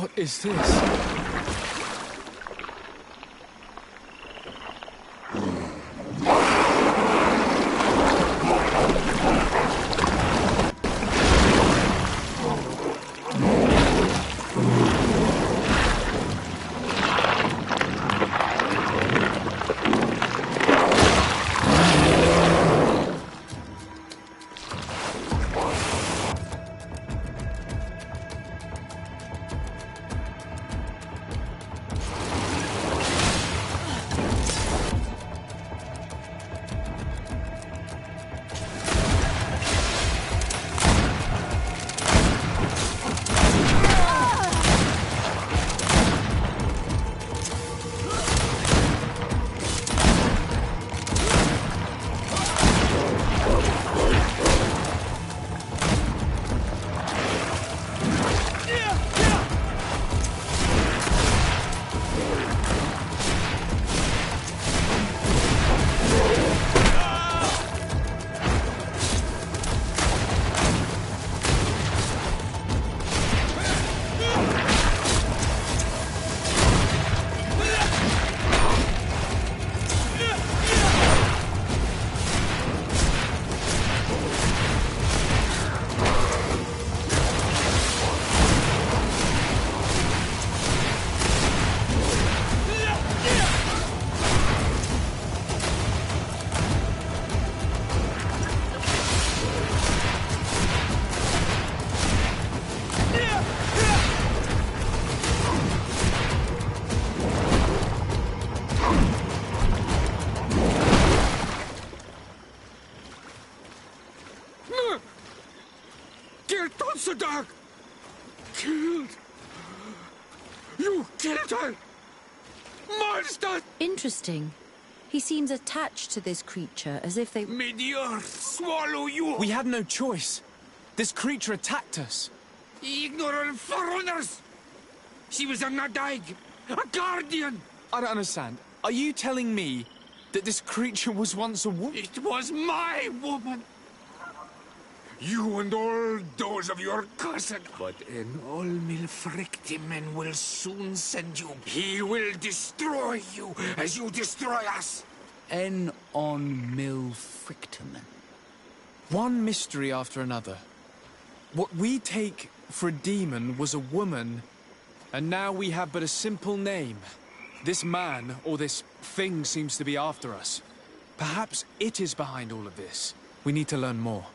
What is this? Dog! Killed! You killed her! Monster! Interesting. He seems attached to this creature, as if they... May the earth swallow you! We had no choice. This creature attacked us. Ignorant foreigners! She was a Nadaig, a guardian! I don't understand. Are you telling me that this creature was once a woman? It was my woman! You and all those of your cousin. But an all Milfrictimen will soon send you. He will destroy you as you destroy us. En on Milfrictimen. One mystery after another. What we take for a demon was a woman, and now we have but a simple name. This man, or this thing, seems to be after us. Perhaps it is behind all of this. We need to learn more.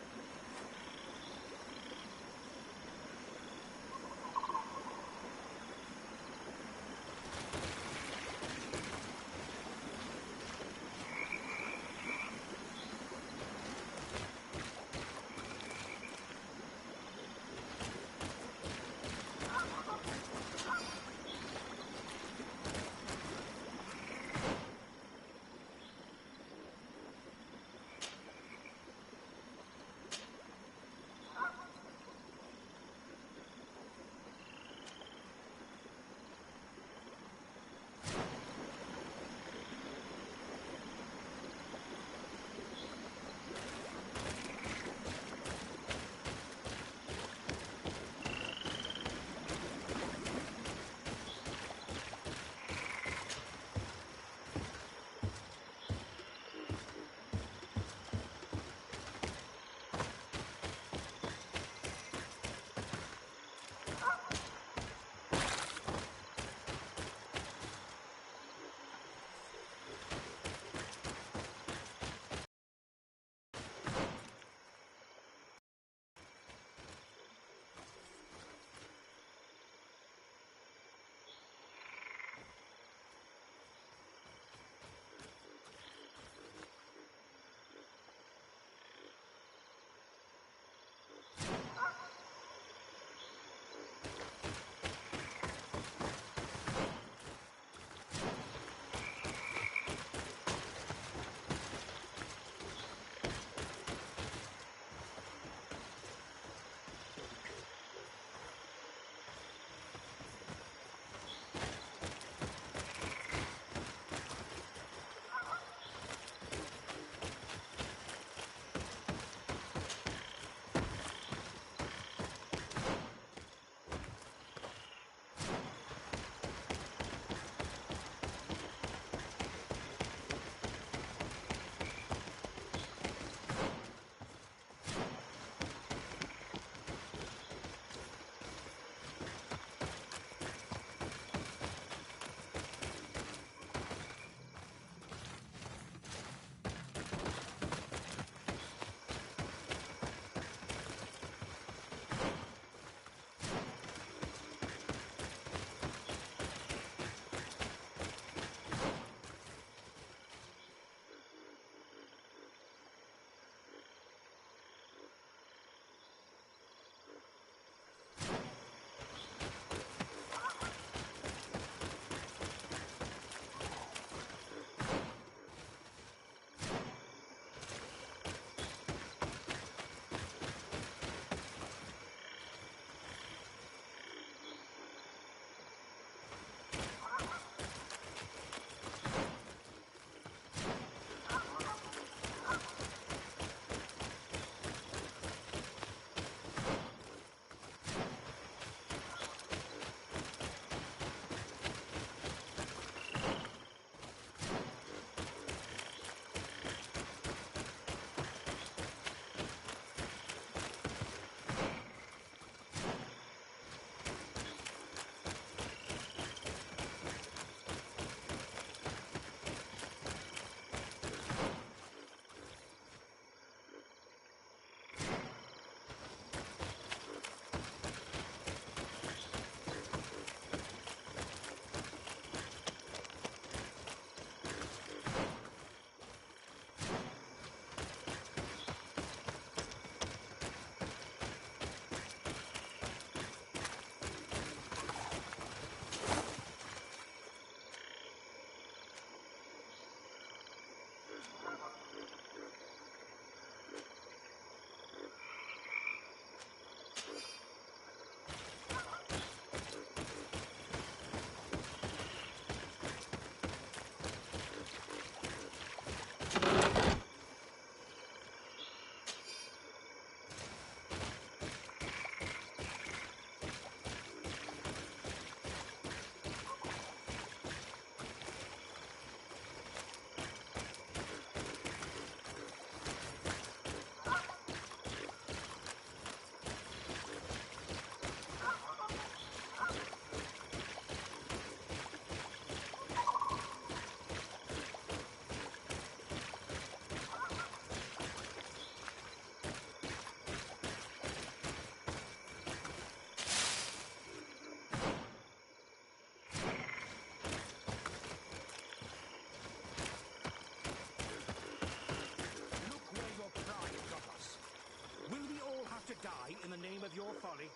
in the name of your folly?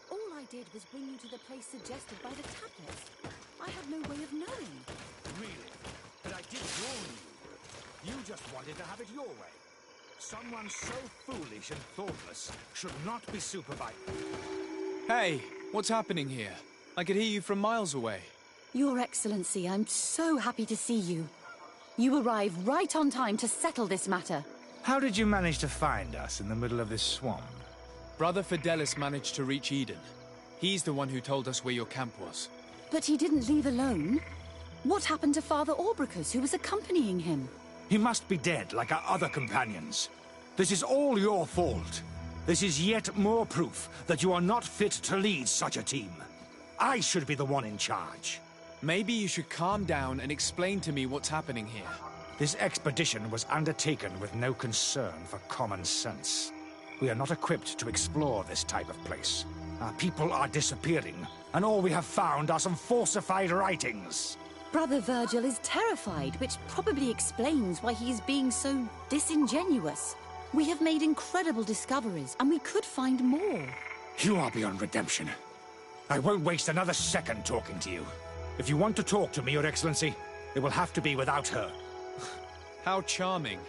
All I did was bring you to the place suggested by the tablets. I had no way of knowing. Really? But I did warn you. You just wanted to have it your way. Someone so foolish and thoughtless should not be supervised. Hey, what's happening here? I could hear you from miles away. Your Excellency, I'm so happy to see you. You arrived right on time to settle this matter. How did you manage to find us in the middle of this swamp? Brother Fidelis managed to reach Eden. He's the one who told us where your camp was. But he didn't leave alone. What happened to Father Orbricus, who was accompanying him? He must be dead like our other companions. This is all your fault. This is yet more proof that you are not fit to lead such a team. I should be the one in charge. Maybe you should calm down and explain to me what's happening here. This expedition was undertaken with no concern for common sense. We are not equipped to explore this type of place. Our people are disappearing, and all we have found are some falsified writings. Brother Virgil is terrified, which probably explains why he is being so disingenuous. We have made incredible discoveries, and we could find more. You are beyond redemption. I won't waste another second talking to you. If you want to talk to me, Your Excellency, it will have to be without her. How charming.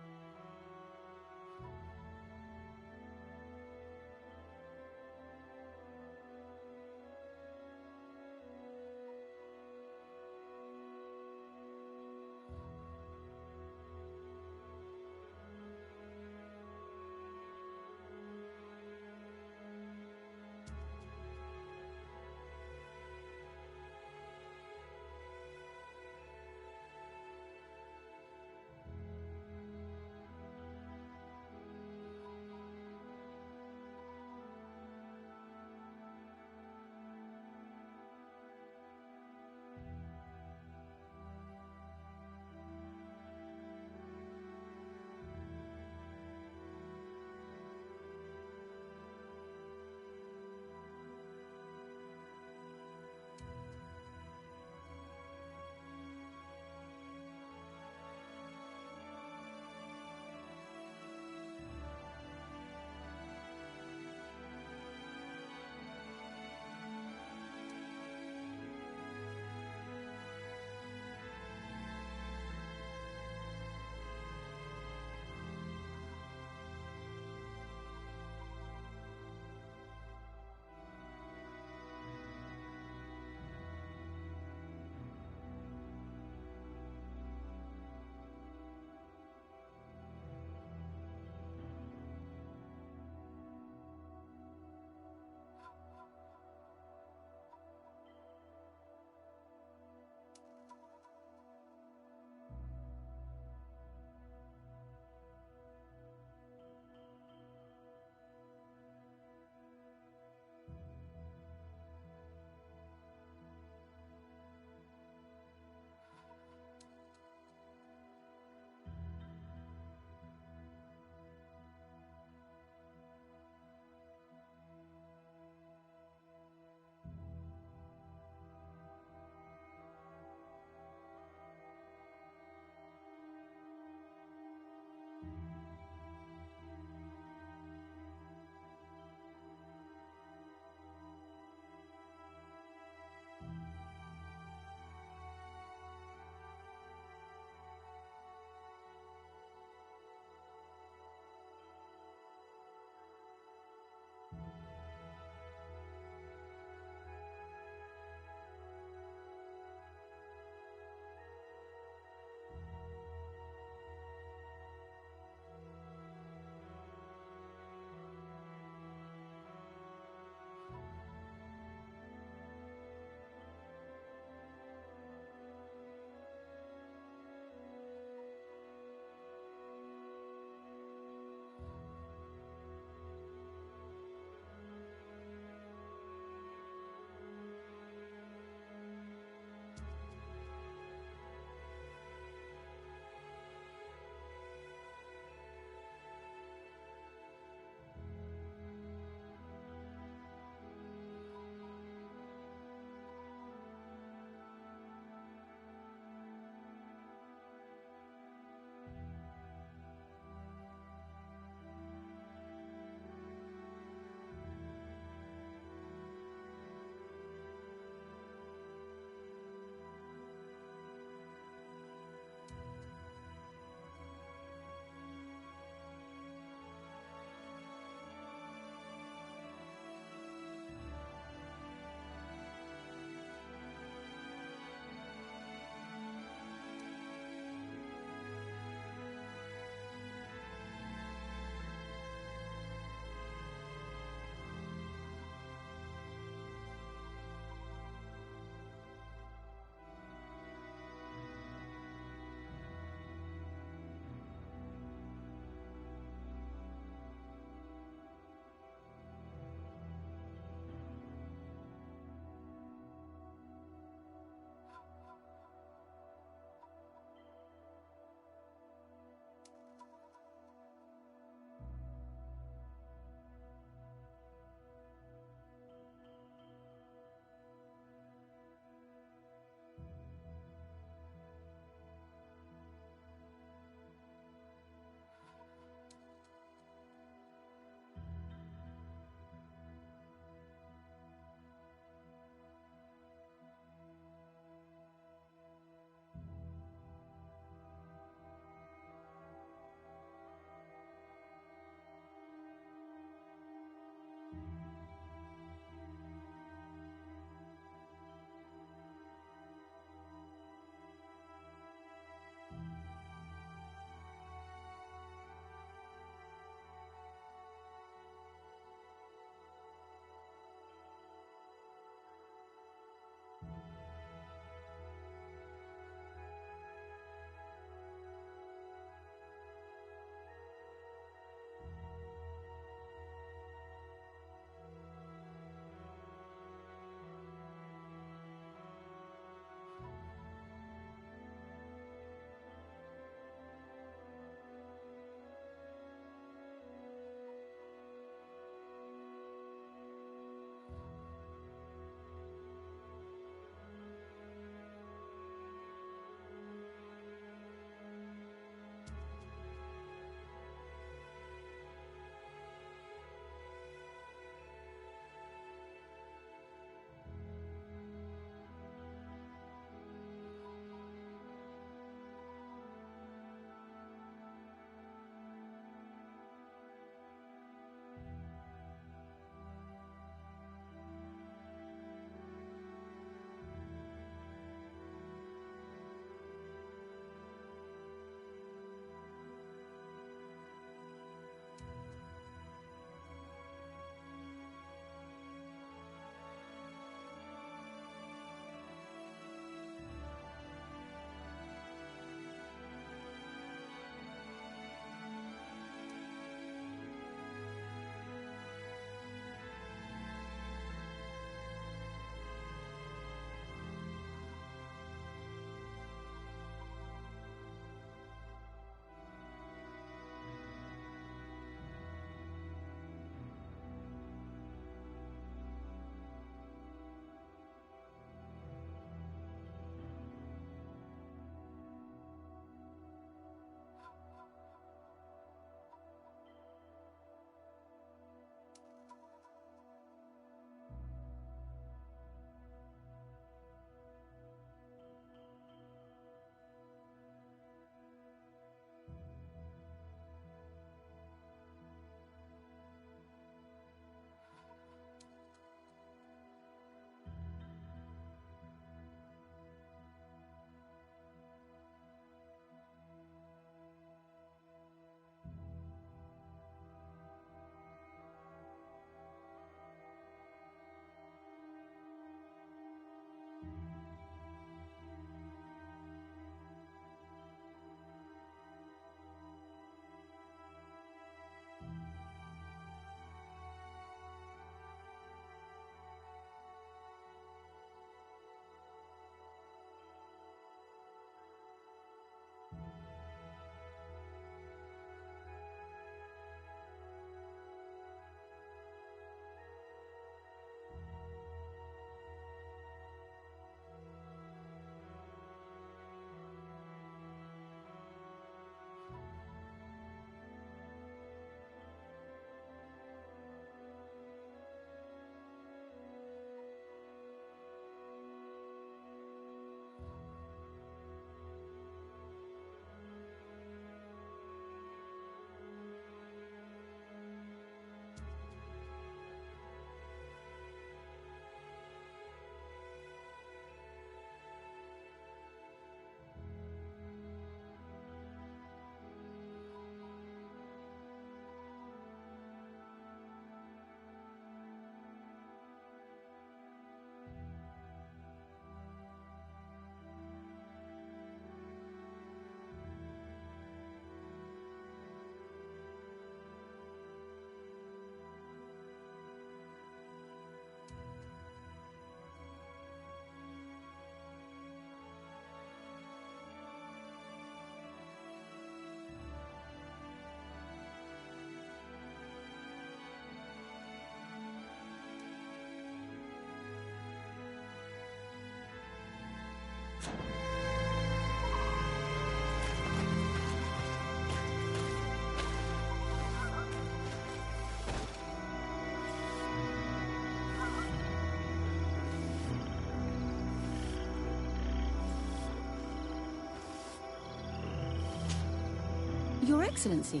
Your Excellency,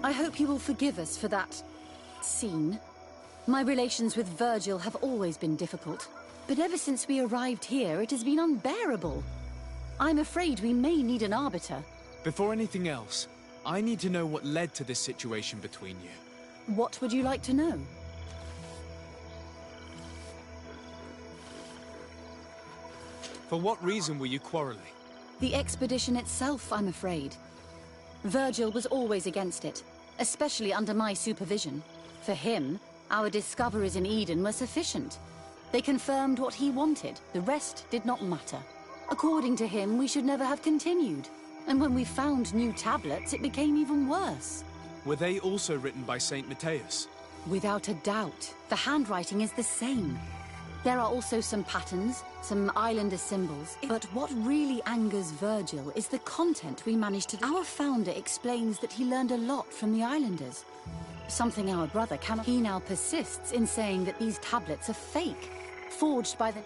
I hope you will forgive us for that scene. My relations with Virgil have always been difficult, but ever since we arrived here, it has been unbearable. I'm afraid we may need an arbiter. Before anything else, I need to know what led to this situation between you. What would you like to know? For what reason were you quarreling? The expedition itself, I'm afraid. Virgil was always against it, especially under my supervision. For him, our discoveries in Eden were sufficient. They confirmed what he wanted. The rest did not matter. According to him, we should never have continued. And when we found new tablets, it became even worse. Were they also written by Saint Matthias? Without a doubt. The handwriting is the same. There are also some patterns, some islander symbols. But what really angers Virgil is the content we managed to... Our founder explains that he learned a lot from the islanders. Something our brother cannot... He now persists in saying that these tablets are fake, forged by the...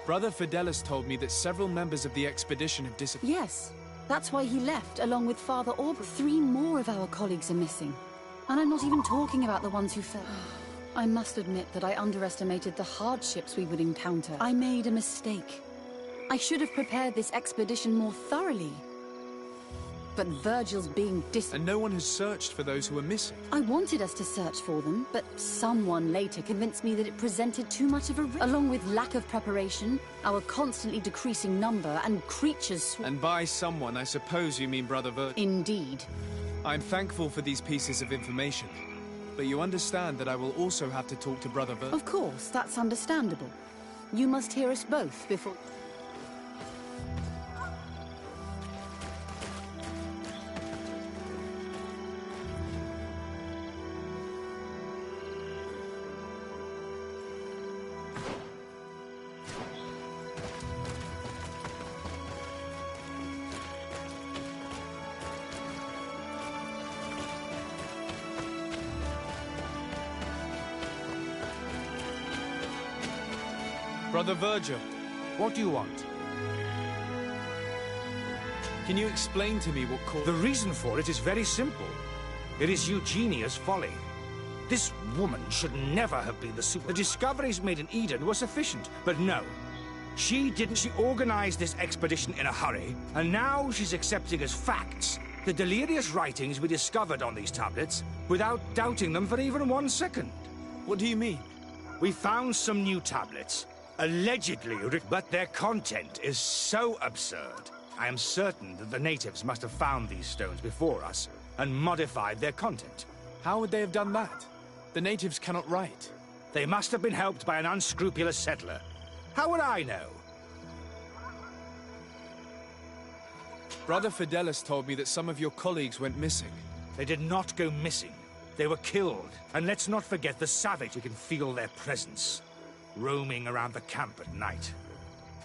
Brother Fidelis told me that several members of the expedition have disappeared. Yes, that's why he left along with Father Aubrey. 3 more of our colleagues are missing. And I'm not even talking about the ones who fell. I must admit that I underestimated the hardships we would encounter. I made a mistake. I should have prepared this expedition more thoroughly. But Virgil's being And no one has searched for those who are missing. I wanted us to search for them, but someone later convinced me that it presented too much of a risk. Along with lack of preparation, our constantly decreasing number, and creatures... And by someone, I suppose you mean Brother Virgil. Indeed. I'm thankful for these pieces of information. But you understand that I will also have to talk to Brother Virgil. Of course, that's understandable. You must hear us both before... Brother Virgil, What do you want? can you explain to me what caused... The reason for it is very simple. It is Eugenia's folly. This woman should never have been the super... The discoveries made in Eden were sufficient, but no. She didn't. She organized this expedition in a hurry, and now she's accepting as facts the delirious writings we discovered on these tablets without doubting them for even 1 second. What do you mean? We found some new tablets, allegedly written, but their content is so absurd. I am certain that the natives must have found these stones before us and modified their content. How would they have done that? The natives cannot write. They must have been helped by an unscrupulous settler. How would I know? Brother Fidelis told me that some of your colleagues went missing. They did not go missing. They were killed. And let's not forget the savage who can feel their presence, roaming around the camp at night.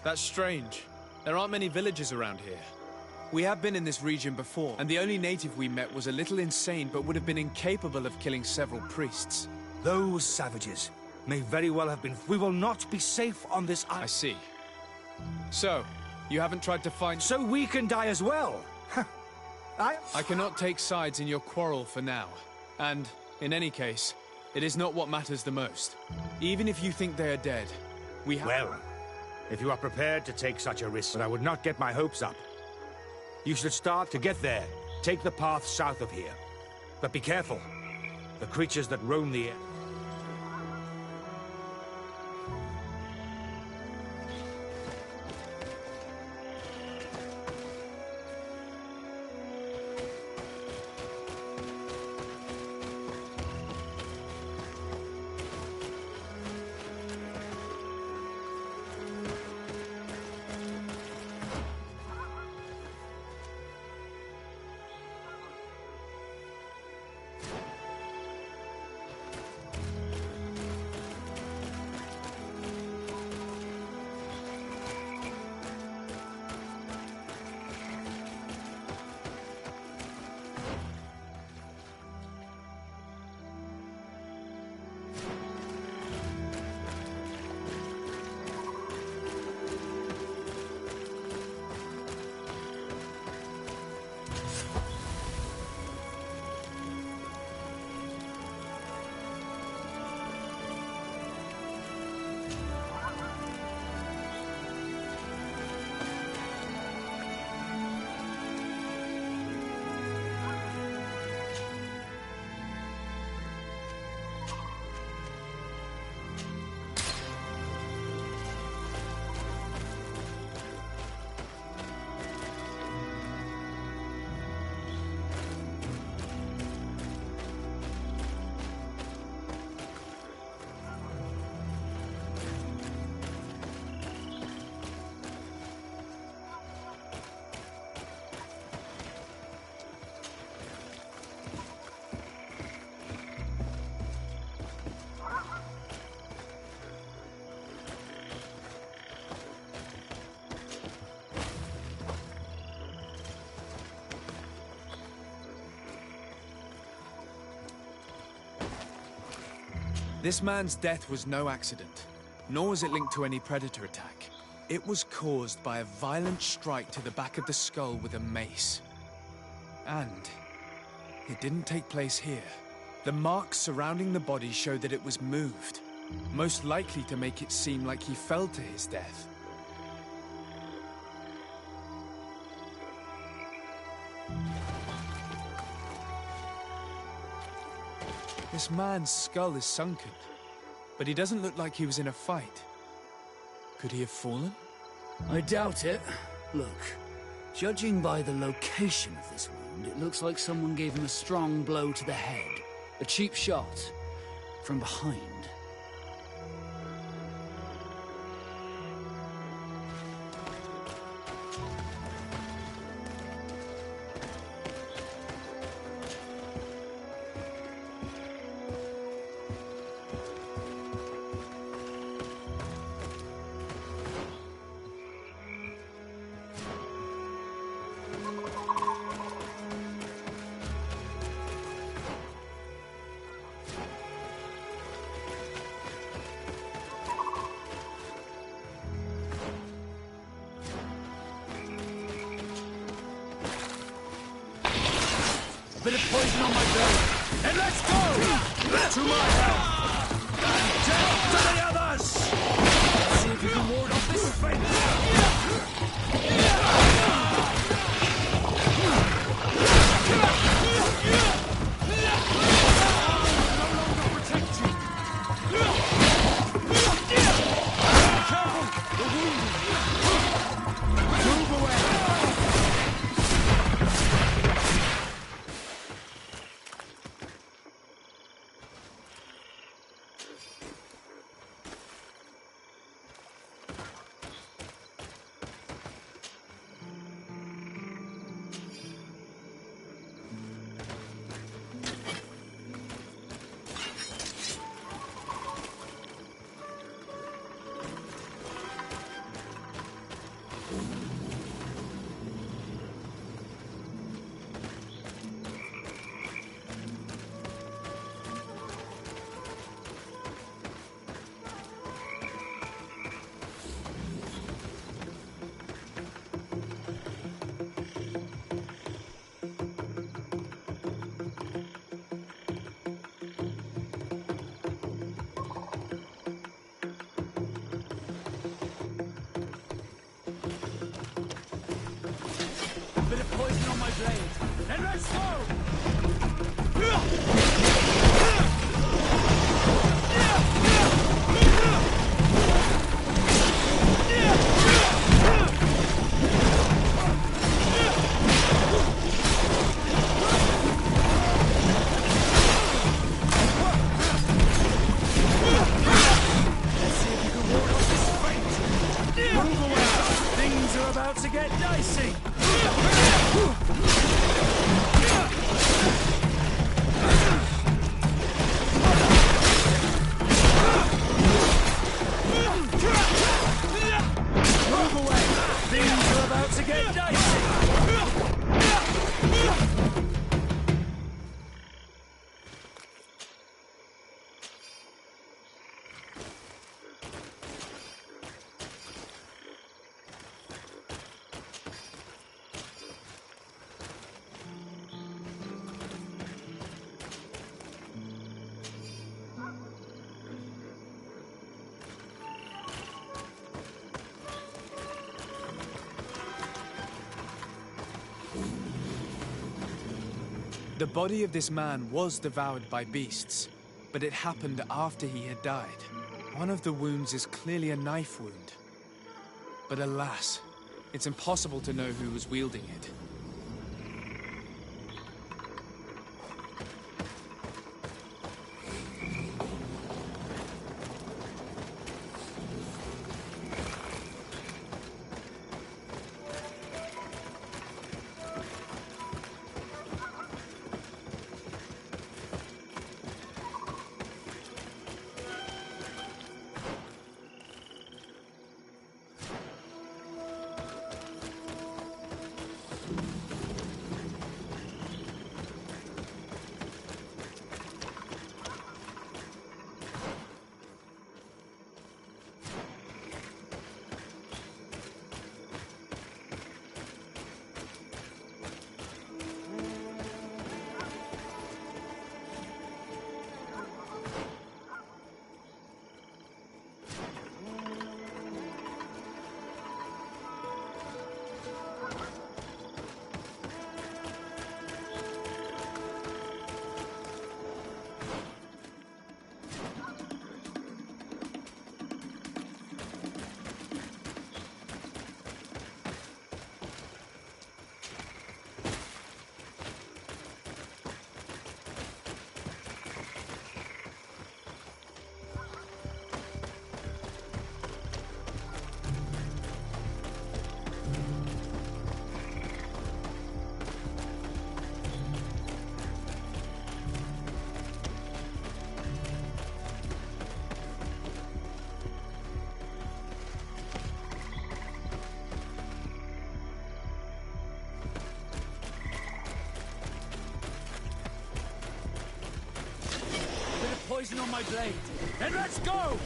That's strange. There aren't many villages around here. We have been in this region before, and the only native we met was a little insane, but would have been incapable of killing several priests. Those savages may very well have been... We will not be safe on this island. I see. So, you haven't tried to find... So we can die as well. I cannot take sides in your quarrel for now. And, in any case, it is not what matters the most. Even if you think they are dead, we have... Well, if you are prepared to take such a risk, but I would not get my hopes up. You should start to get there. Take the path south of here. But be careful. The creatures that roam the air... This man's death was no accident, nor was it linked to any predator attack. It was caused by a violent strike to the back of the skull with a mace. And it didn't take place here. The marks surrounding the body show that it was moved, most likely to make it seem like he fell to his death. This man's skull is sunken, but he doesn't look like he was in a fight. Could he have fallen? I doubt it. Look, judging by the location of this wound, it looks like someone gave him a strong blow to the head. A cheap shot. From behind. Bit of poison on my belly. And let's go! To my health! And death to the others! Let's see if you can ward off this fate! Bit of poison on my blade. And let's go! Let's see if you can ward off this fate. Move away. Things are about to get dicey. Move away! Things are about to get dicey! The body of this man was devoured by beasts, but it happened after he had died. One of the wounds is clearly a knife wound. But alas, it's impossible to know who was wielding it. poison on my blade. Then let's go!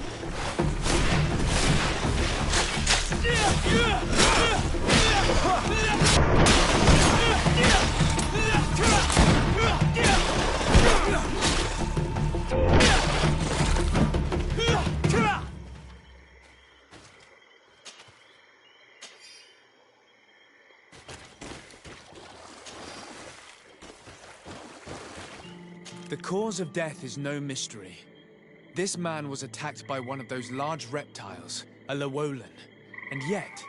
The cause of death is no mystery. This man was attacked by one of those large reptiles, a Llewellyn. And yet,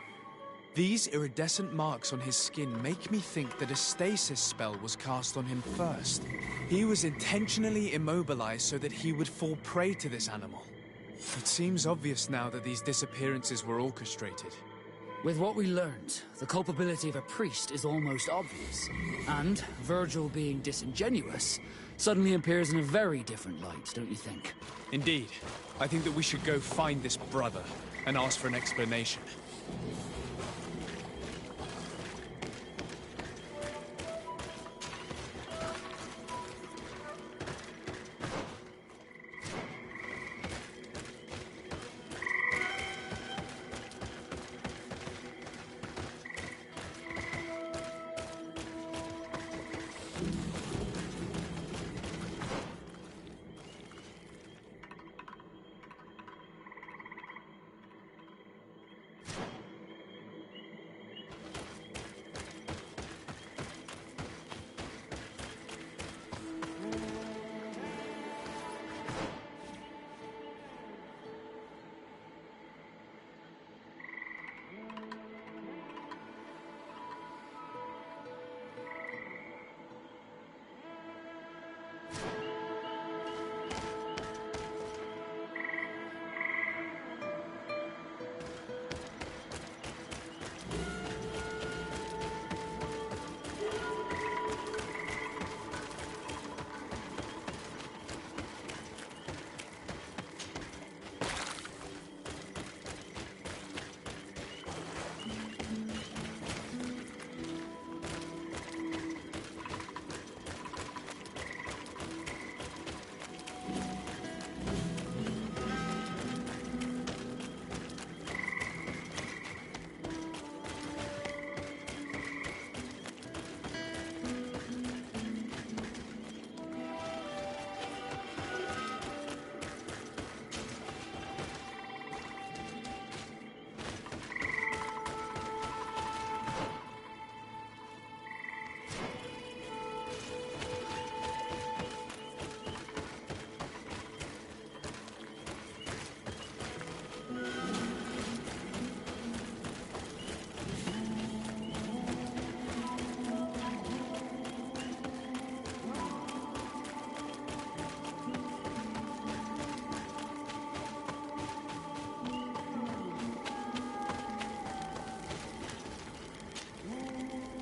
these iridescent marks on his skin make me think that a stasis spell was cast on him first. He was intentionally immobilized so that he would fall prey to this animal. It seems obvious now that these disappearances were orchestrated. With what we learned, the culpability of a priest is almost obvious. And Virgil being disingenuous suddenly appears in a very different light, don't you think? Indeed. I think that we should go find this brother and ask for an explanation.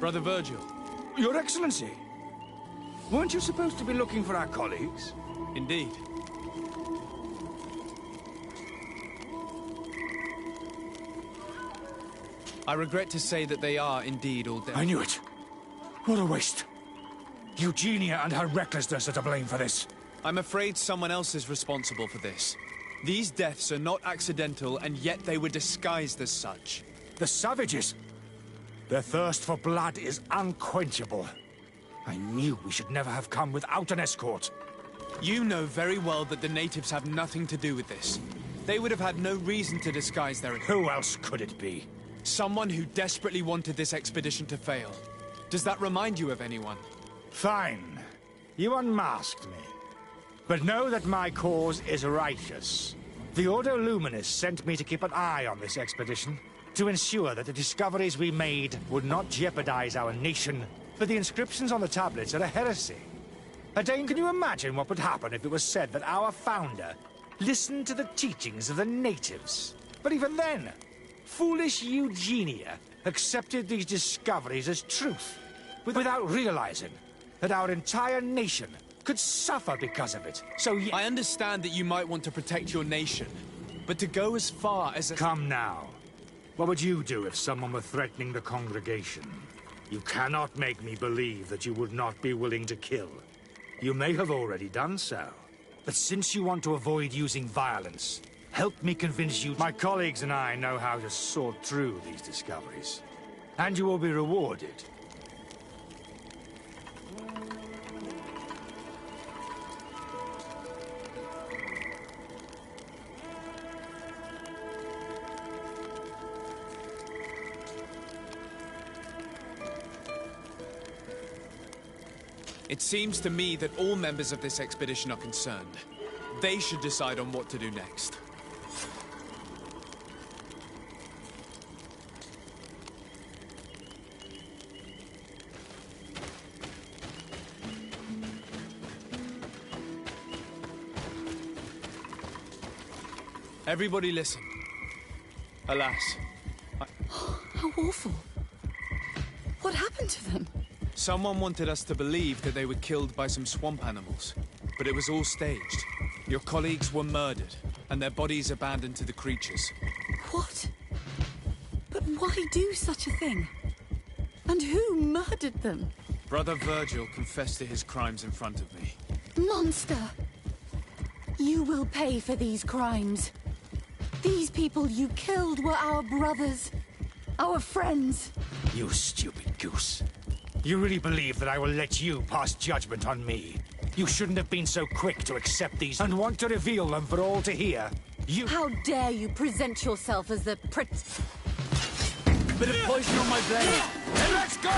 Brother Virgil. Your Excellency! Weren't you supposed to be looking for our colleagues? Indeed. I regret to say that they are indeed all dead. I knew it. What a waste. Eugenia and her recklessness are to blame for this. I'm afraid someone else is responsible for this. These deaths are not accidental, and yet they were disguised as such. The savages! Their thirst for blood is unquenchable. I knew we should never have come without an escort. You know very well that the natives have nothing to do with this. They would have had no reason to disguise their... Who else could it be? Someone who desperately wanted this expedition to fail. Does that remind you of anyone? Fine. You unmasked me. But know that my cause is righteous. The Ordo Luminis sent me to keep an eye on this expedition, to ensure that the discoveries we made would not jeopardize our nation, but the inscriptions on the tablets are a heresy. Dane, can you imagine what would happen if it was said that our founder listened to the teachings of the natives? But even then, foolish Eugenia accepted these discoveries as truth, without realizing that our entire nation could suffer because of it. So I understand that you might want to protect your nation, but to go as far as... Come now. What would you do if someone were threatening the congregation? You cannot make me believe that you would not be willing to kill. You may have already done so, But since you want to avoid using violence, help me convince you. My colleagues and I know how to sort through these discoveries. And you will be rewarded. It seems to me that all members of this expedition are concerned. They should decide on what to do next. Everybody listen. Alas, How awful. What happened to them? someone wanted us to believe that they were killed by some swamp animals, but it was all staged. Your colleagues were murdered, and their bodies abandoned to the creatures. What? But why do such a thing? And who murdered them? Brother Virgil confessed to his crimes in front of me. Monster! You will pay for these crimes. These people you killed were our brothers. Our friends. You stupid goose. You really believe that I will let you pass judgment on me? You shouldn't have been so quick to accept these and want to reveal them for all to hear. You— How dare you present yourself as the Bit of poison on my blade. Then let's go!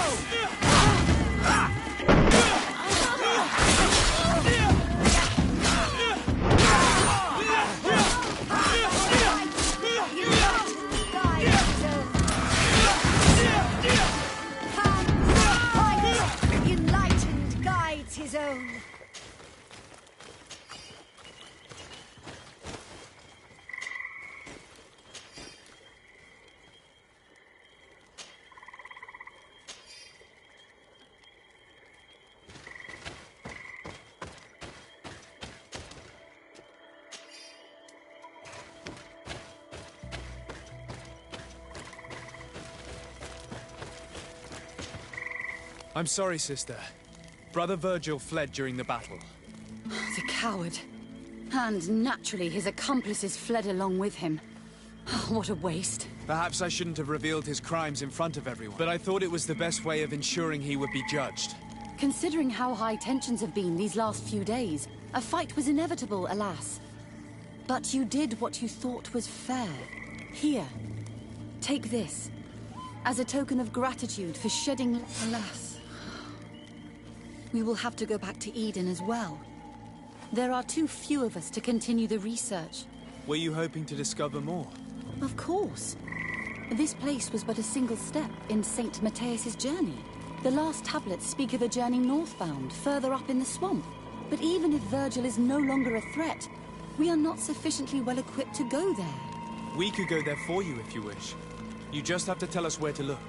Enlightened guides his own. I'm sorry, sister. Brother Virgil fled during the battle. The coward. And naturally, his accomplices fled along with him. What a waste. Perhaps I shouldn't have revealed his crimes in front of everyone, but I thought it was the best way of ensuring he would be judged. Considering how high tensions have been these last few days, a fight was inevitable, alas. But you did what you thought was fair. Here, take this. As a token of gratitude for shedding— Alas. We will have to go back to Eden as well. There are too few of us to continue the research. Were you hoping to discover more? Of course. This place was but a single step in St. Matthias's journey. The last tablets speak of a journey northbound, further up in the swamp. But even if Virgil is no longer a threat, we are not sufficiently well equipped to go there. We could go there for you if you wish. You just have to tell us where to look.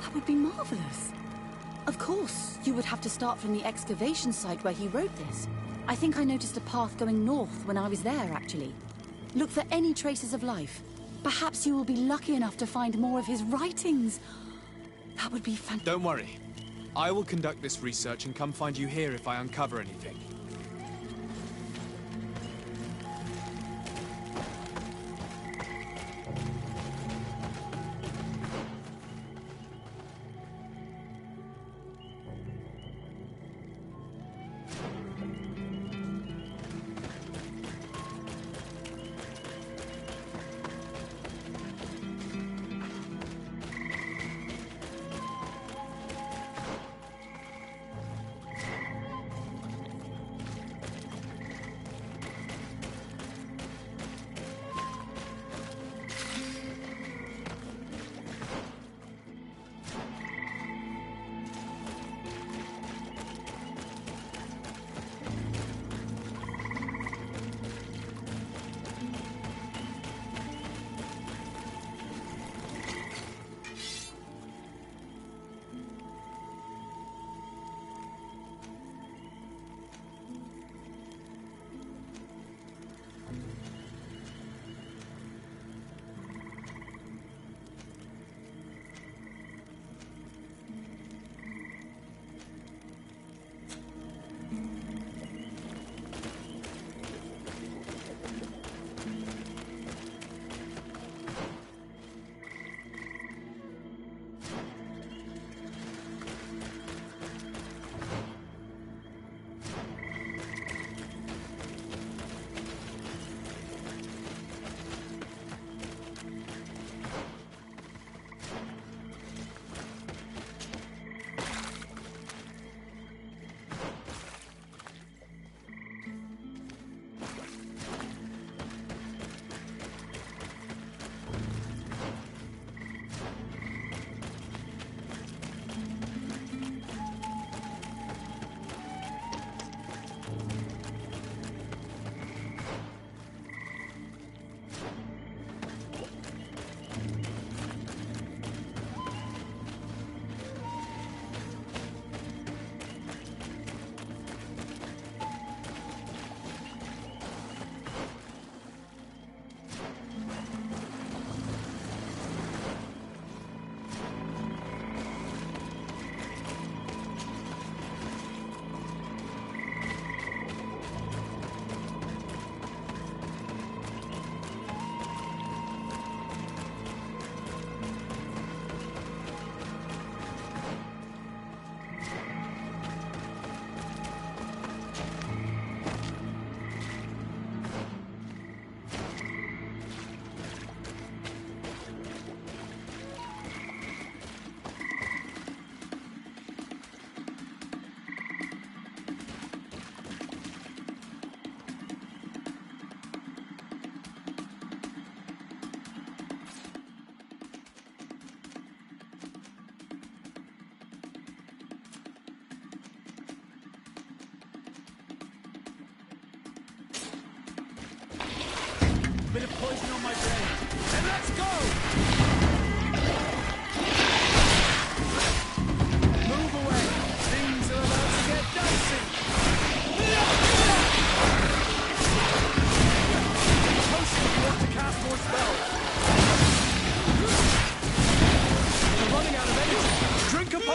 That would be marvelous. Of course, you would have to start from the excavation site where he wrote this. I think I noticed a path going north when I was there, actually. Look for any traces of life. Perhaps you will be lucky enough to find more of his writings. That would be fantastic. Don't worry. I will conduct this research and come find you here if I uncover anything.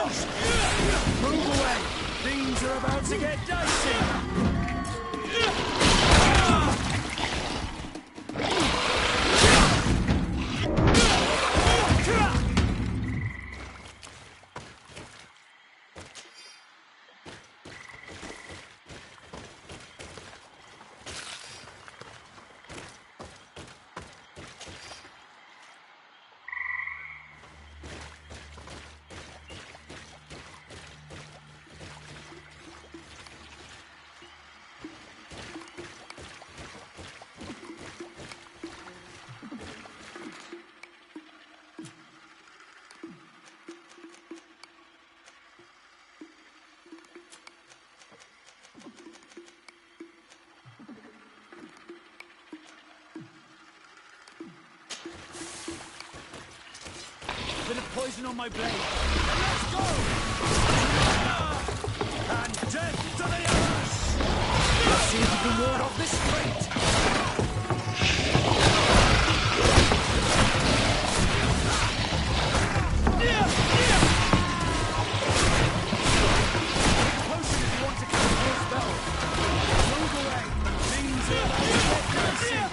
close! Move away! Things are about to get dicey! Bit of poison on my blade. Let's go! And death to the others! Let's see if you can ward off this fate! Potion if you want to cast your spell. Move away. Things are about to get dicey.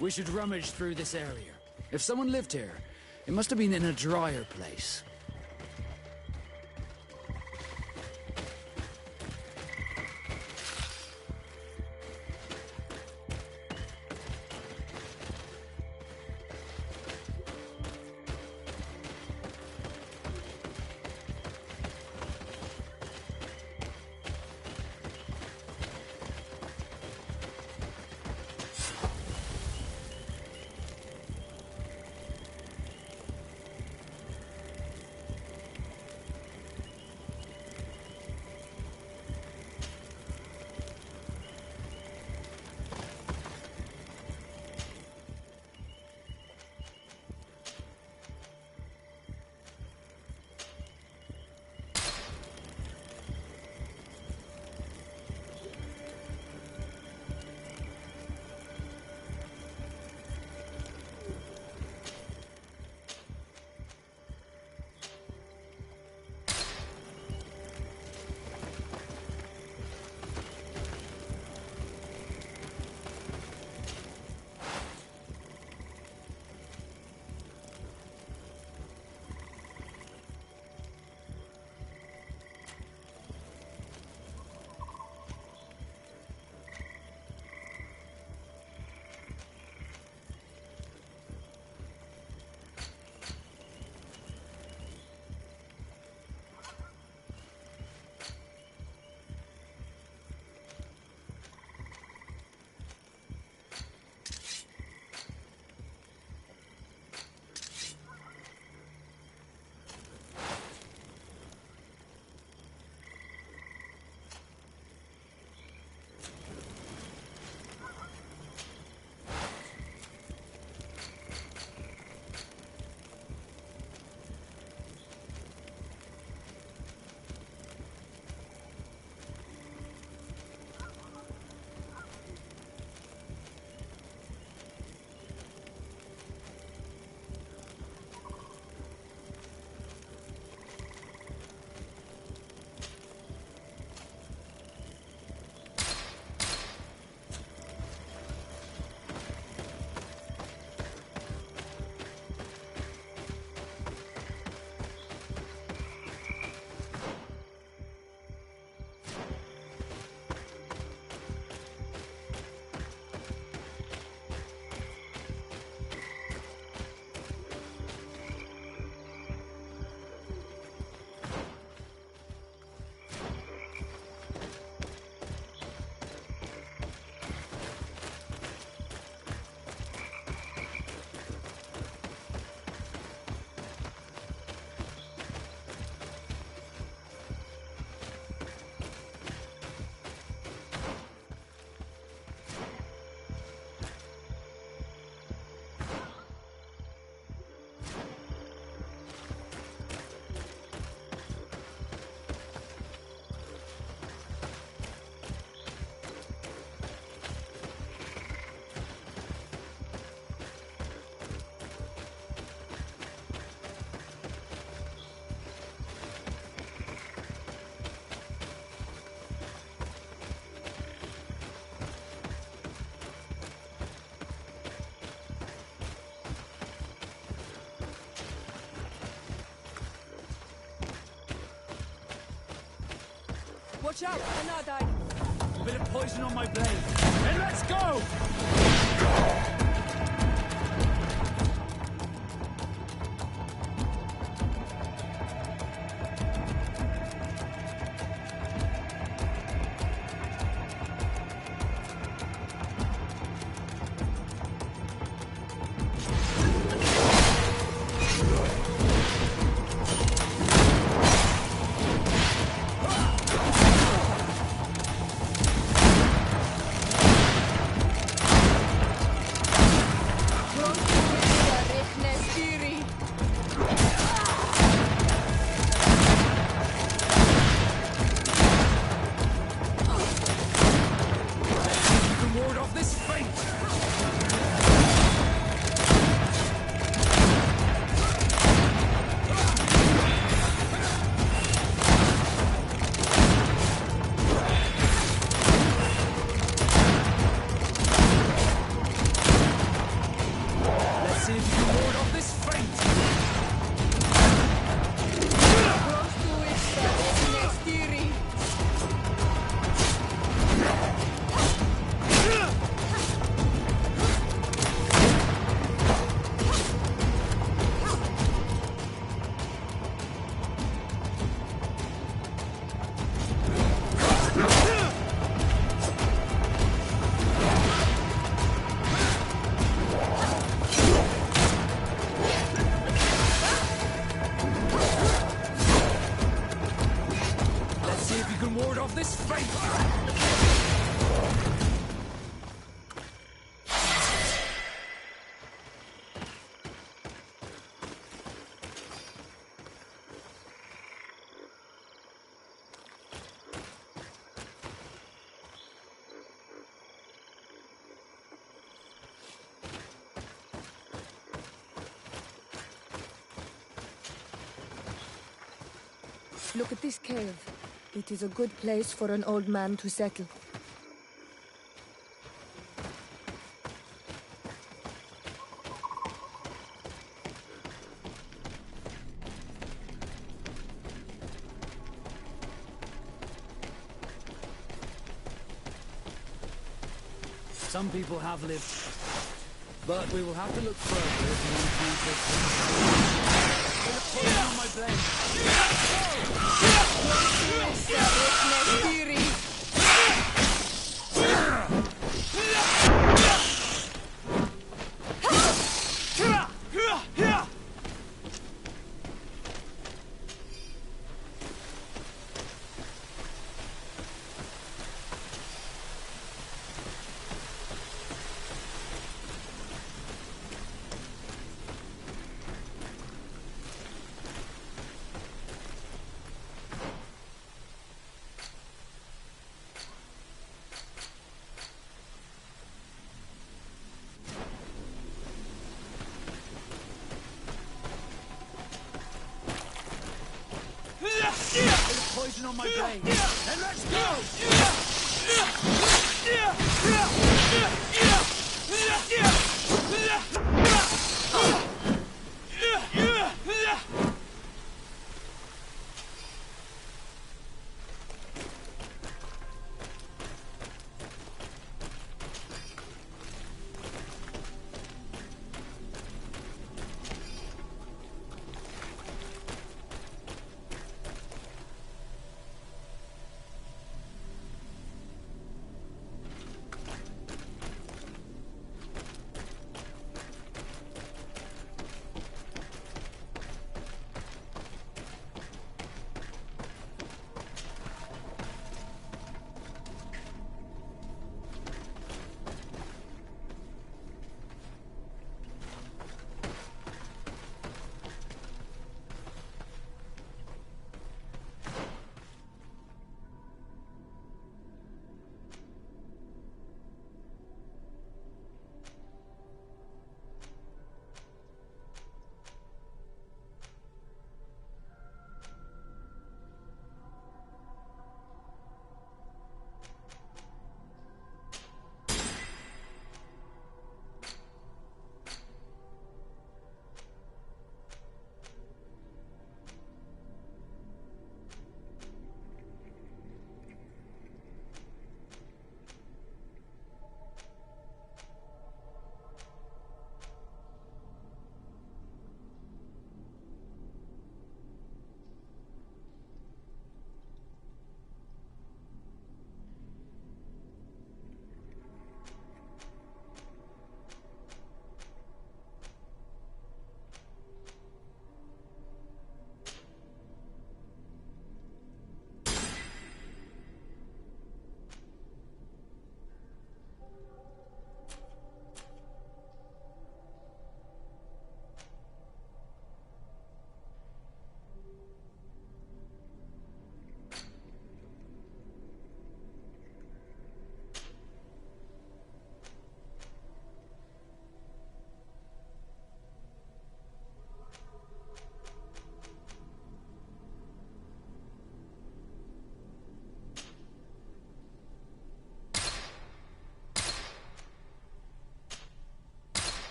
We should rummage through this area. If someone lived here, it must have been in a drier place. Watch out! Another. A bit of poison on my blade. Then let's go! Look at this cave. It is a good place for an old man to settle. Some people have lived, but we will have to look further if we want to find it. On my poison on my blade. And let's go!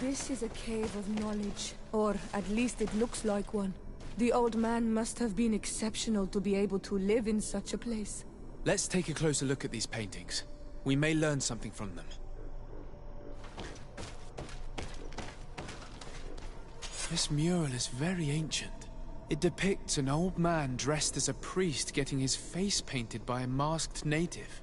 This is a cave of knowledge, or at least it looks like one. The old man must have been exceptional to be able to live in such a place. Let's take a closer look at these paintings. We may learn something from them. This mural is very ancient. It depicts an old man dressed as a priest getting his face painted by a masked native.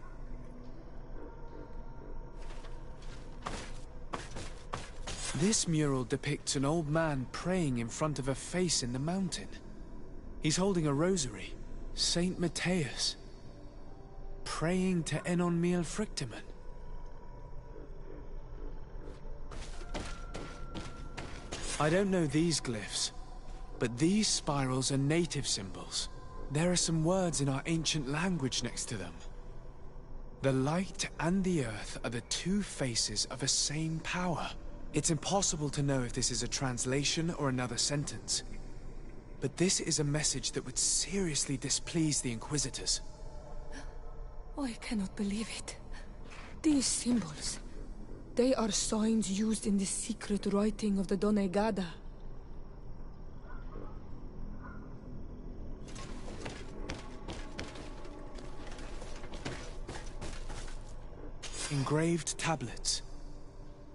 This mural depicts an old man praying in front of a face in the mountain. He's holding a rosary. Saint Matthias. Praying to Enon Miel Frictimen. I don't know these glyphs, but these spirals are native symbols. There are some words in our ancient language next to them. The light and the earth are the two faces of a same power. It's impossible to know if this is a translation or another sentence. But this is a message that would seriously displease the Inquisitors. I cannot believe it. These symbols, they are signs used in the secret writing of the Donegada. Engraved tablets.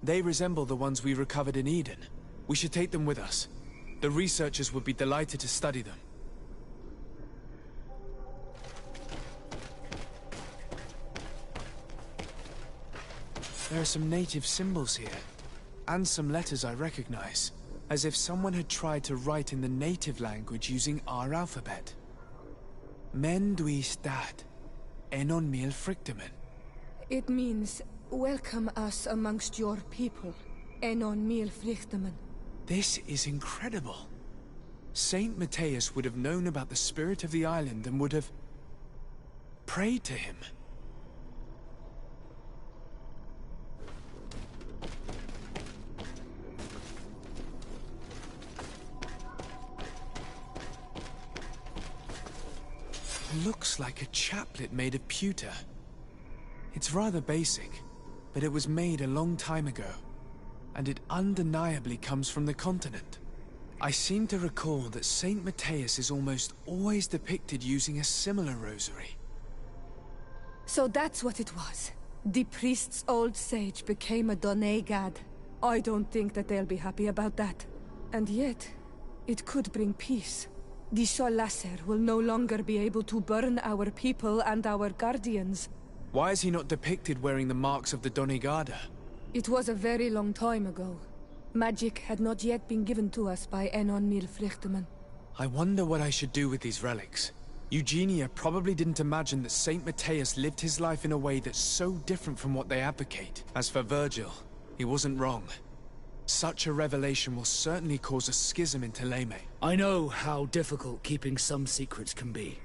They resemble the ones we recovered in Eden. We should take them with us. The researchers would be delighted to study them. There are some native symbols here, and some letters I recognize, as if someone had tried to write in the native language using our alphabet. Men duis dat, enon miel frictimen. It means, welcome us amongst your people, Enon Miel Frictimen. This is incredible. Saint Matthias would have known about the spirit of the island and would have prayed to him. Looks like a chaplet made of pewter. It's rather basic, but it was made a long time ago, and it undeniably comes from the continent. I seem to recall that Saint Matthias is almost always depicted using a similar rosary. So that's what it was. The priest's old sage became a Donegad. I don't think that they'll be happy about that. And yet, it could bring peace. The Solasser will no longer be able to burn our people and our guardians. Why is he not depicted wearing the marks of the Donegada? It was a very long time ago. Magic had not yet been given to us by Enon Miel Frictimen. I wonder what I should do with these relics. Eugenia probably didn't imagine that Saint Matthias lived his life in a way that's so different from what they advocate. As for Virgil, he wasn't wrong. Such a revelation will certainly cause a schism in Thélème. I know how difficult keeping some secrets can be.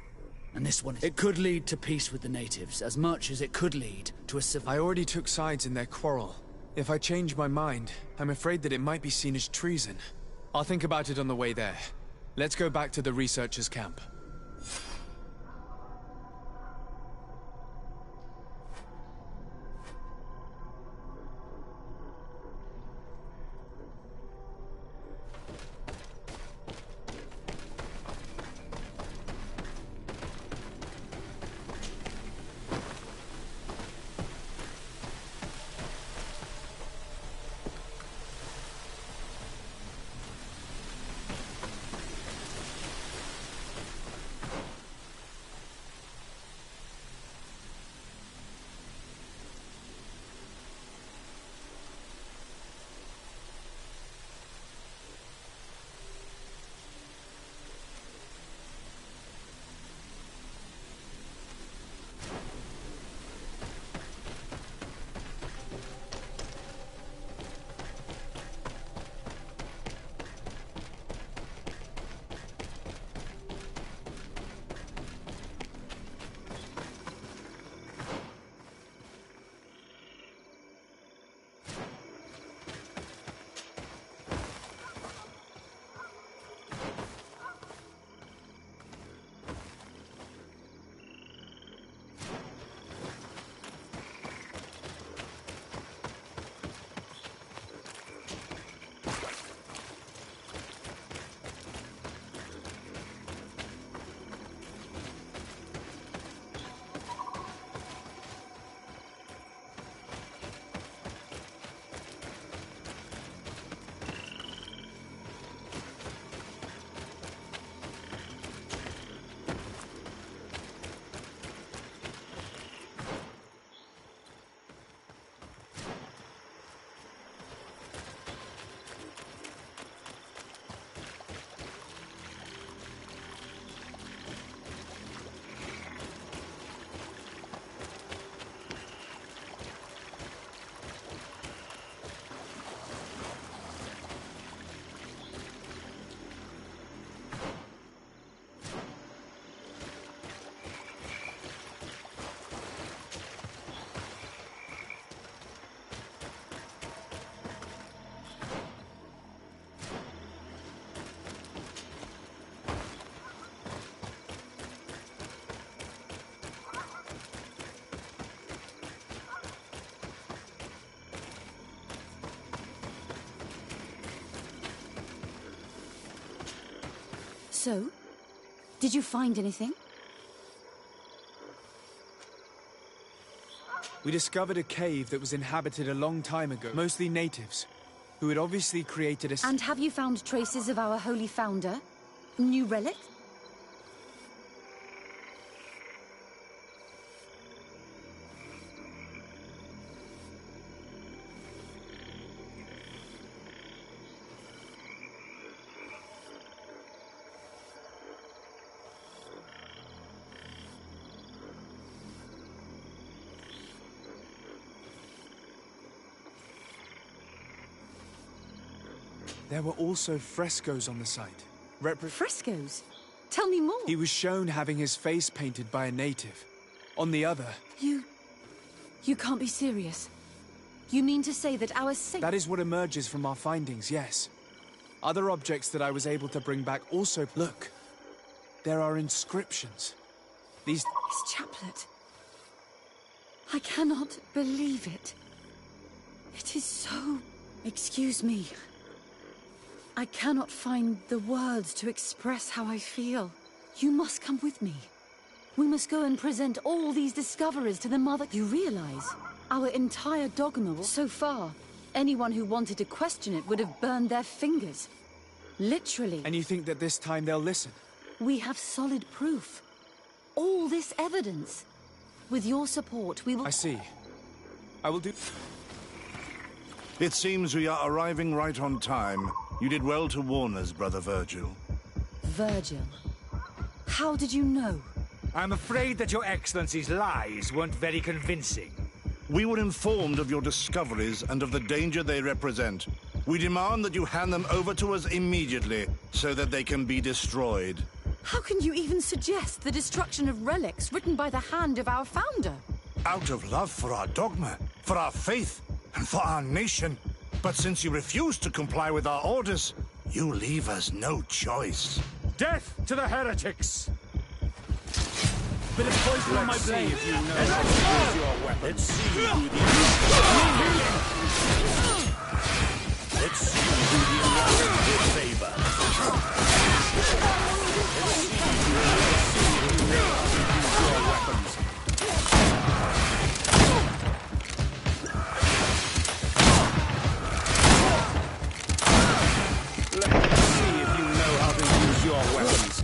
And this one, it could lead to peace with the natives, as much as it could lead to a civil... I already took sides in their quarrel. If I change my mind, I'm afraid that it might be seen as treason. I'll think about it on the way there. Let's go back to the researchers' camp. So? Did you find anything? We discovered a cave that was inhabited a long time ago, mostly natives, who had obviously created a... And have you found traces of our holy founder? New relic? There were also frescoes on the site. Frescoes? Tell me more. He was shown having his face painted by a native. On the other... You can't be serious. You mean to say that our saint... That is what emerges from our findings, yes. Other objects that I was able to bring back also... Look. There are inscriptions. These... His chaplet. I cannot believe it. It is so... Excuse me. I cannot find the words to express how I feel. You must come with me. We must go and present all these discoveries to the Mother... You realize, our entire dogma will... So far, anyone who wanted to question it would have burned their fingers. Literally. And you think that this time they'll listen? We have solid proof. All this evidence. With your support, we will... I see. I will do... It seems we are arriving right on time. You did well to warn us, Brother Virgil. Virgil? How did you know? I'm afraid that your Excellency's lies weren't very convincing. We were informed of your discoveries and of the danger they represent. We demand that you hand them over to us immediately, so that they can be destroyed. How can you even suggest the destruction of relics written by the hand of our founder? Out of love for our dogma, for our faith, and for our nation. But since you refuse to comply with our orders, you leave us no choice. Death to the heretics! Bit of poison on my blade. If you know how to use your weapon. Let's see who the... Let's see who the Alliance will favor. Let's see who knows how to use your weapons. Let's see if you know how to use your weapons.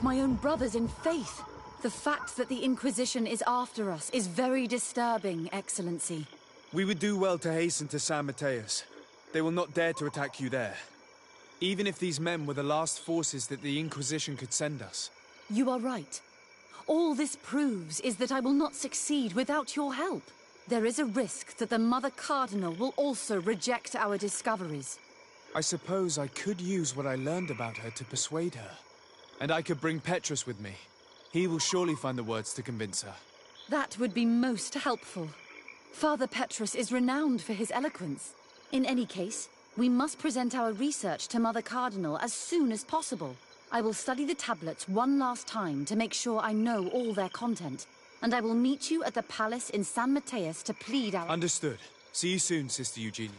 My own brothers in faith. The fact that the Inquisition is after us is very disturbing, Excellency. We would do well to hasten to San Mateus. They will not dare to attack you there. Even if these men were the last forces that the Inquisition could send us. You are right. All this proves is that I will not succeed without your help. There is a risk that the Mother Cardinal will also reject our discoveries. I suppose I could use what I learned about her to persuade her. And I could bring Petrus with me. He will surely find the words to convince her. That would be most helpful. Father Petrus is renowned for his eloquence. In any case, we must present our research to Mother Cardinal as soon as possible. I will study the tablets one last time to make sure I know all their content. And I will meet you at the palace in San Mateus to plead our... Understood. See you soon, Sister Eugenia.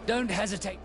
Don't hesitate.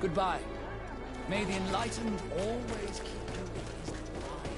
Goodbye. May the Enlightened always keep you in his mind.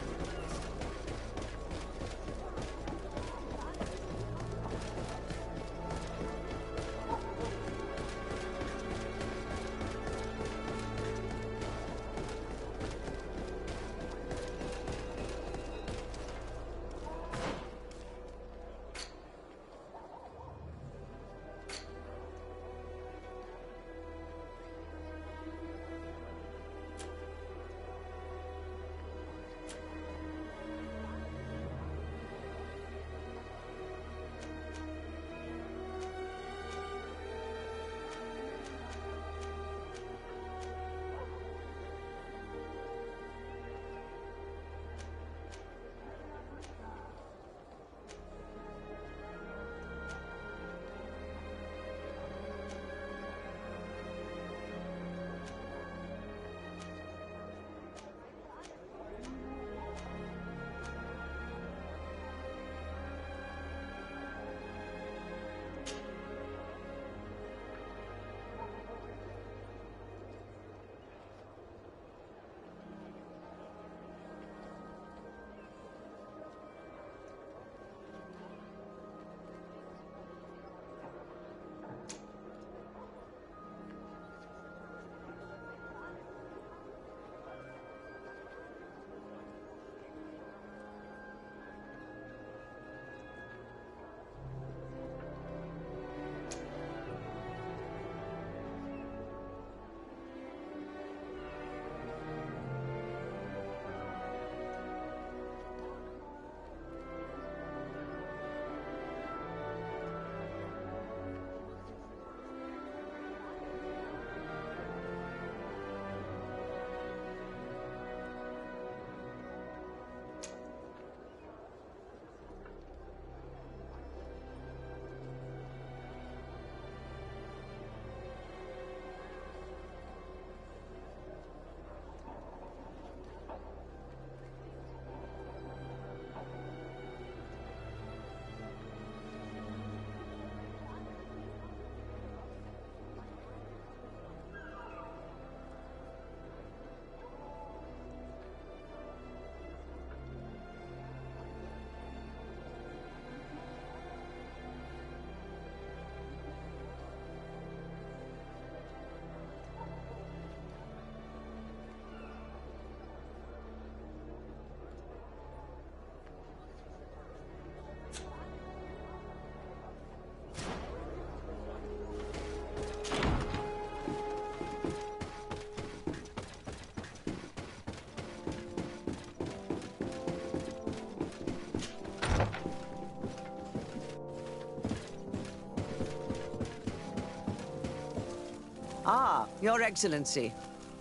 Ah, Your Excellency.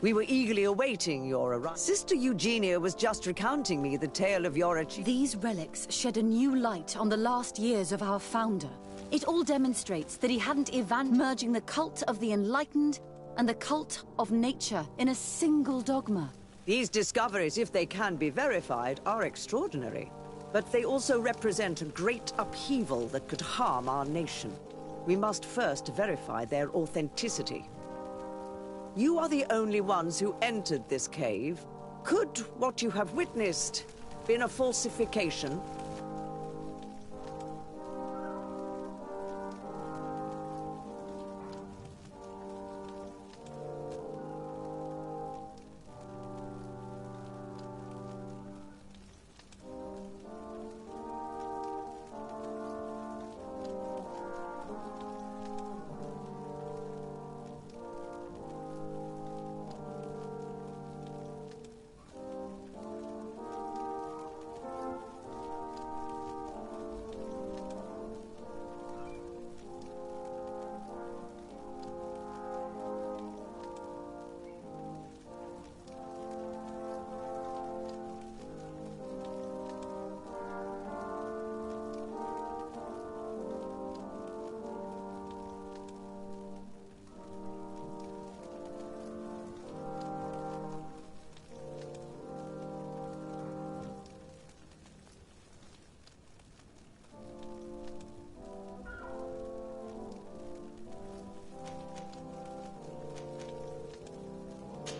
We were eagerly awaiting your arrival. Sister Eugenia was just recounting me the tale of your achievement. These relics shed a new light on the last years of our founder. It all demonstrates that he hadn't merging the cult of the Enlightened and the cult of nature in a single dogma. These discoveries, if they can be verified, are extraordinary. But they also represent a great upheaval that could harm our nation. We must first verify their authenticity. You are the only ones who entered this cave. Could what you have witnessed been a falsification?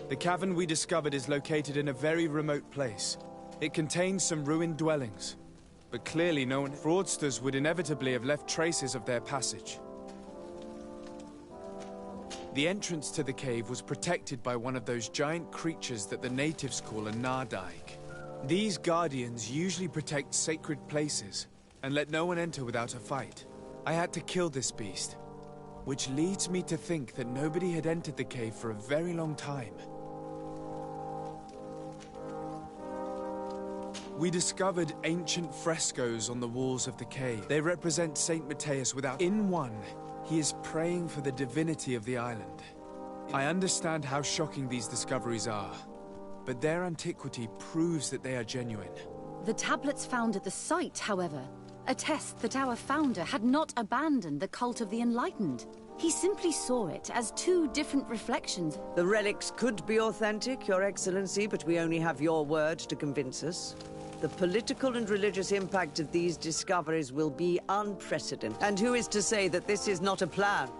The cavern we discovered is located in a very remote place. It contains some ruined dwellings, but clearly no one... Fraudsters would inevitably have left traces of their passage. The entrance to the cave was protected by one of those giant creatures that the natives call a Nardaig. These guardians usually protect sacred places and let no one enter without a fight. I had to kill this beast, which leads me to think that nobody had entered the cave for a very long time. We discovered ancient frescoes on the walls of the cave. They represent Saint Matthias without... In one, he is praying for the divinity of the island. I understand how shocking these discoveries are, but their antiquity proves that they are genuine. The tablets found at the site, however, attest that our founder had not abandoned the cult of the Enlightened. He simply saw it as two different reflections. The relics could be authentic, Your Excellency, but we only have your word to convince us. The political and religious impact of these discoveries will be unprecedented. And who is to say that this is not a plan?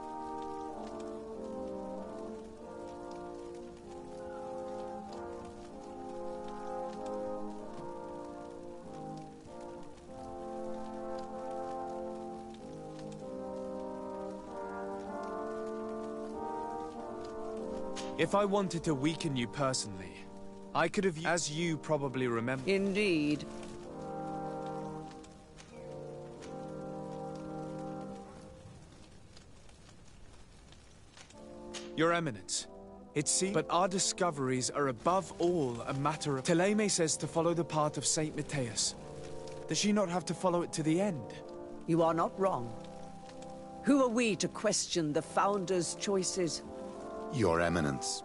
If I wanted to weaken you personally, I could have, as you probably remember. Indeed. Your Eminence, it seems... But our discoveries are above all a matter of... Teleme says to follow the path of Saint Matthias. Does she not have to follow it to the end? You are not wrong. Who are we to question the Founder's choices? Your Eminence,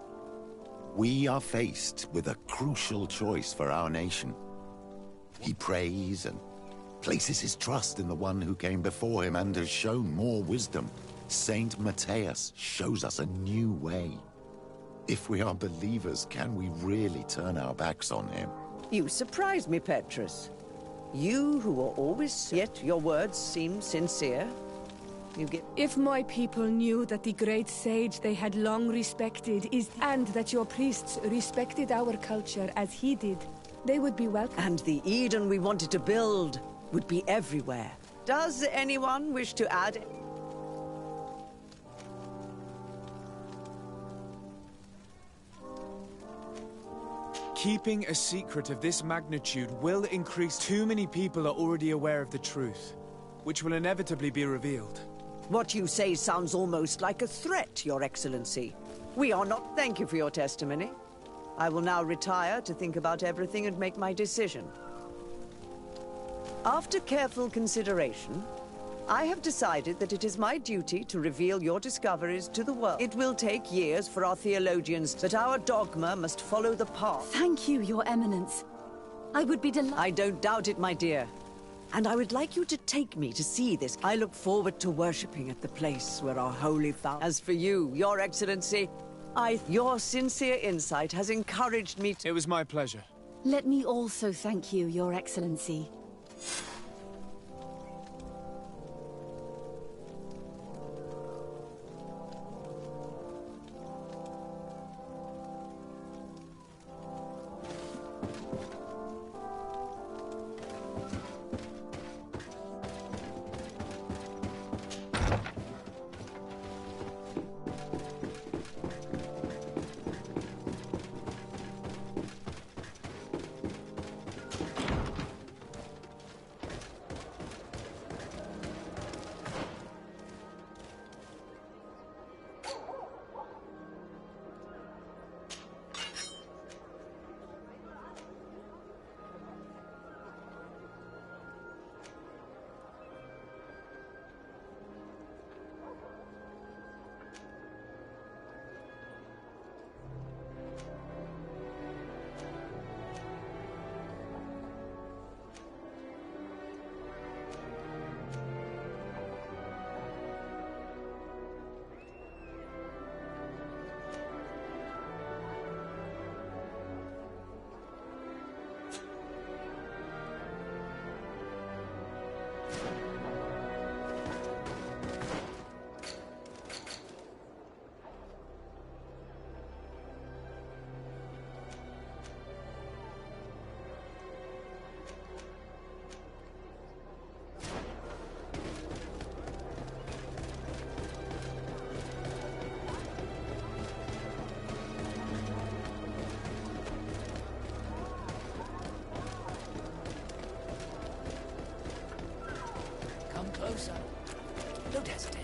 we are faced with a crucial choice for our nation. He prays and places his trust in the one who came before him and has shown more wisdom. Saint Matthias shows us a new way. If we are believers, can we really turn our backs on him? You surprise me, Petrus. You who are always... Yet your words seem sincere. You get... If my people knew that the great sage they had long respected is... and that your priests respected our culture as he did, they would be welcome. And the Eden we wanted to build would be everywhere. Does anyone wish to add... Keeping a secret of this magnitude will increase... Too many people are already aware of the truth, which will inevitably be revealed. What you say sounds almost like a threat, Your Excellency. We are not... Thank you for your testimony. I will now retire to think about everything and make my decision. After careful consideration, I have decided that it is my duty to reveal your discoveries to the world. It will take years for our theologians, but our dogma must follow the path. Thank you, Your Eminence. I would be delighted... I don't doubt it, my dear. And I would like you to take me to see this. I look forward to worshipping at the place where our holy founder... As for you, Your Excellency, your sincere insight has encouraged me to... It was my pleasure. Let me also thank you, Your Excellency. Don't hesitate.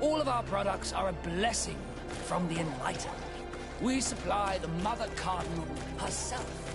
All of our products are a blessing from the Enlightened. We supply the Mother Cardinal herself.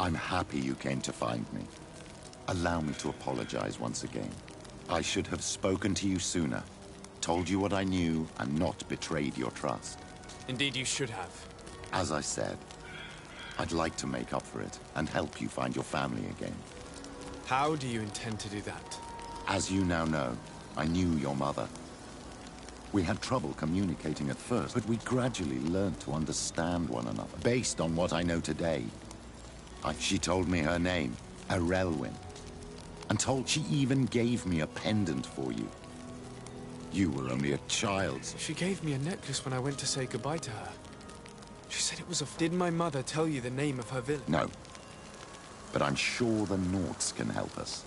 I'm happy you came to find me. Allow me to apologize once again. I should have spoken to you sooner, told you what I knew, and not betrayed your trust. Indeed, you should have. As I said, I'd like to make up for it and help you find your family again. How do you intend to do that? As you now know, I knew your mother. We had trouble communicating at first, but we gradually learned to understand one another. Based on what I know today, she told me her name, Arelwyn, and she even gave me a pendant for you. You were only a child. She gave me a necklace when I went to say goodbye to her. She said it was a... Did my mother tell you the name of her village? No. But I'm sure the Norts can help us.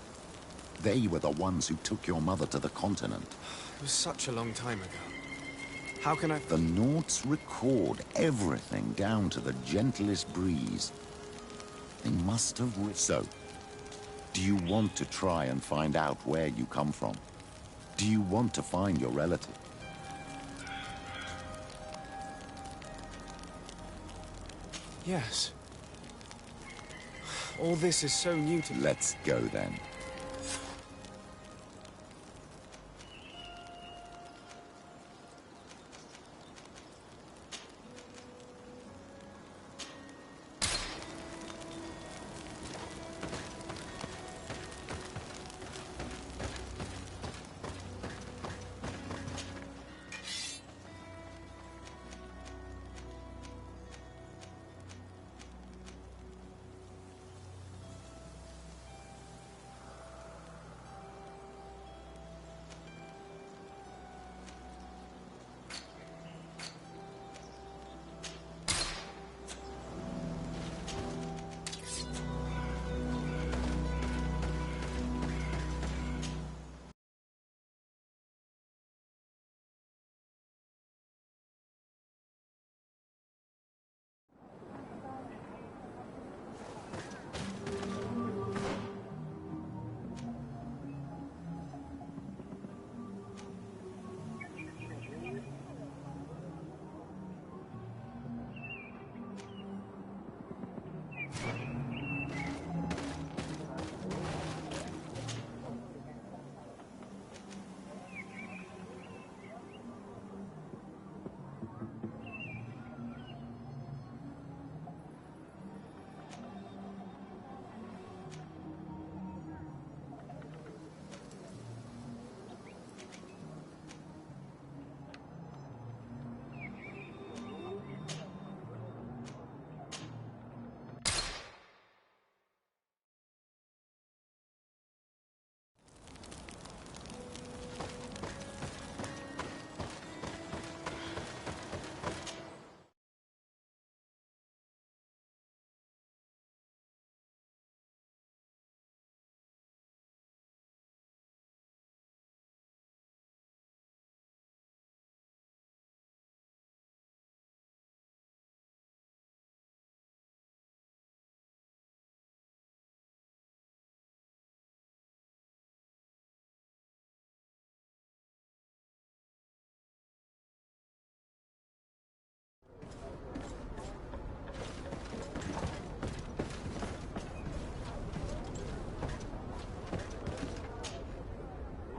They were the ones who took your mother to the continent. It was such a long time ago. How can I... The Norts record everything down to the gentlest breeze. They must have... So, do you want to try and find out where you come from? Do you want to find your relative? Yes. All this is so new to me. Let's go then.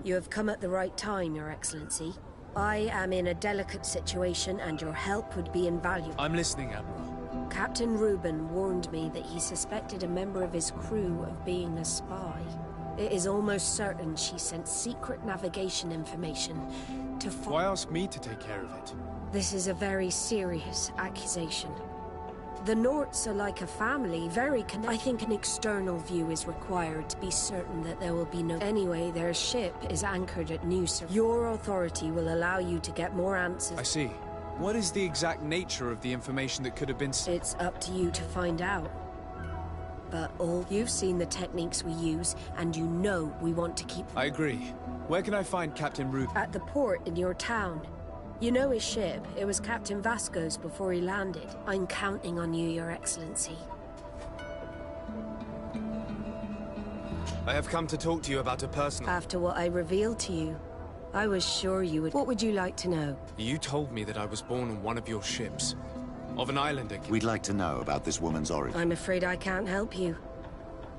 You have come at the right time, Your Excellency. I am in a delicate situation and your help would be invaluable. I'm listening, Admiral. Captain Reuben warned me that he suspected a member of his crew of being a spy. It is almost certain she sent secret navigation information to Why ask me to take care of it? This is a very serious accusation. The Norts are like a family, very connected. I think an external view is required to be certain that there will be no... Anyway, their ship is anchored at Noosa. Your authority will allow you to get more answers. I see. What is the exact nature of the information that could have been... It's up to you to find out. But you've seen the techniques we use, and you know we want to keep... I agree. Where can I find Captain Reuben? At the port in your town. You know his ship. It was Captain Vasco's before he landed. I'm counting on you, Your Excellency. I have come to talk to you about a personal... After what I revealed to you, I was sure you would... What would you like to know? You told me that I was born on one of your ships. Of an island again. We'd like to know about this woman's origin. I'm afraid I can't help you.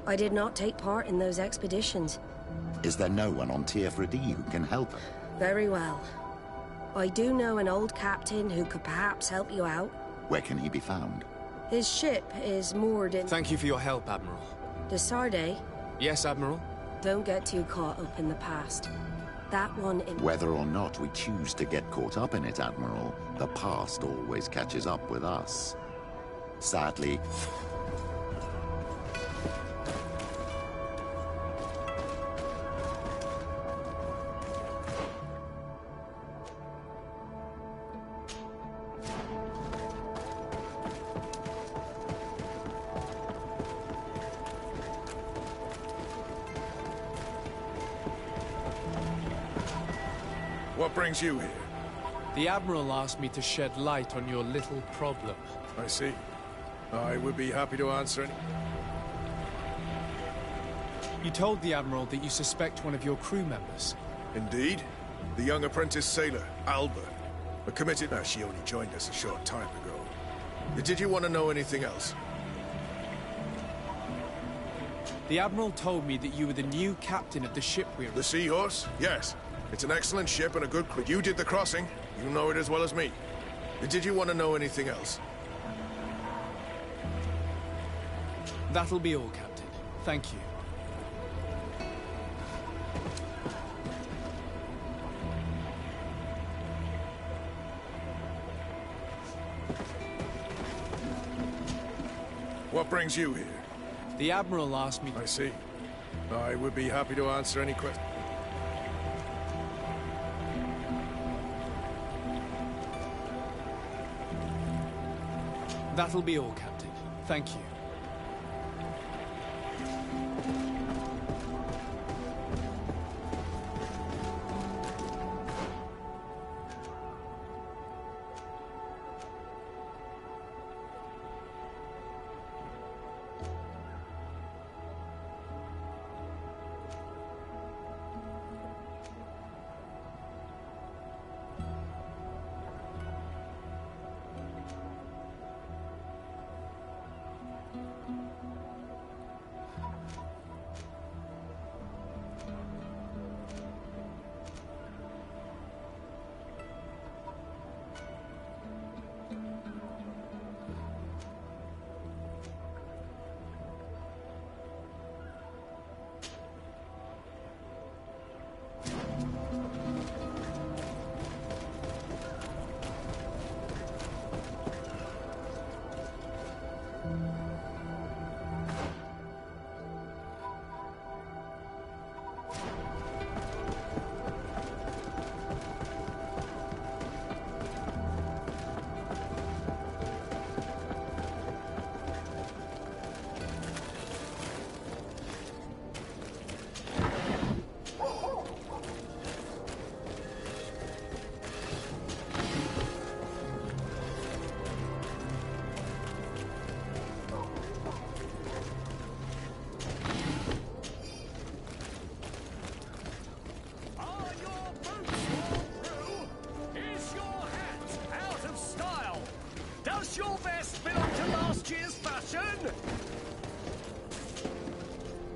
I did not take part in those expeditions. Is there no one on Tier-Fredy who can help her? Very well. I do know an old captain who could perhaps help you out. Where can he be found? His ship is moored in... Thank you for your help, Admiral. De Sardet? Yes, Admiral? Don't get too caught up in the past. That one in... Whether or not we choose to get caught up in it, Admiral, the past always catches up with us. Sadly... What brings you here? The Admiral asked me to shed light on your little problem. I see. I would be happy to answer any... You told the Admiral that you suspect one of your crew members. Indeed. The young apprentice sailor, Alba. A committed... she only joined us a short time ago. Did you want to know anything else? The Admiral told me that you were the new captain of the ship we were... The Seahorse? Yes. It's an excellent ship and a good crew. You did the crossing. You know it as well as me. Did you want to know anything else? That'll be all, Captain. Thank you. What brings you here? The Admiral asked me... I see. I would be happy to answer any questions. That'll be all, Captain. Thank you.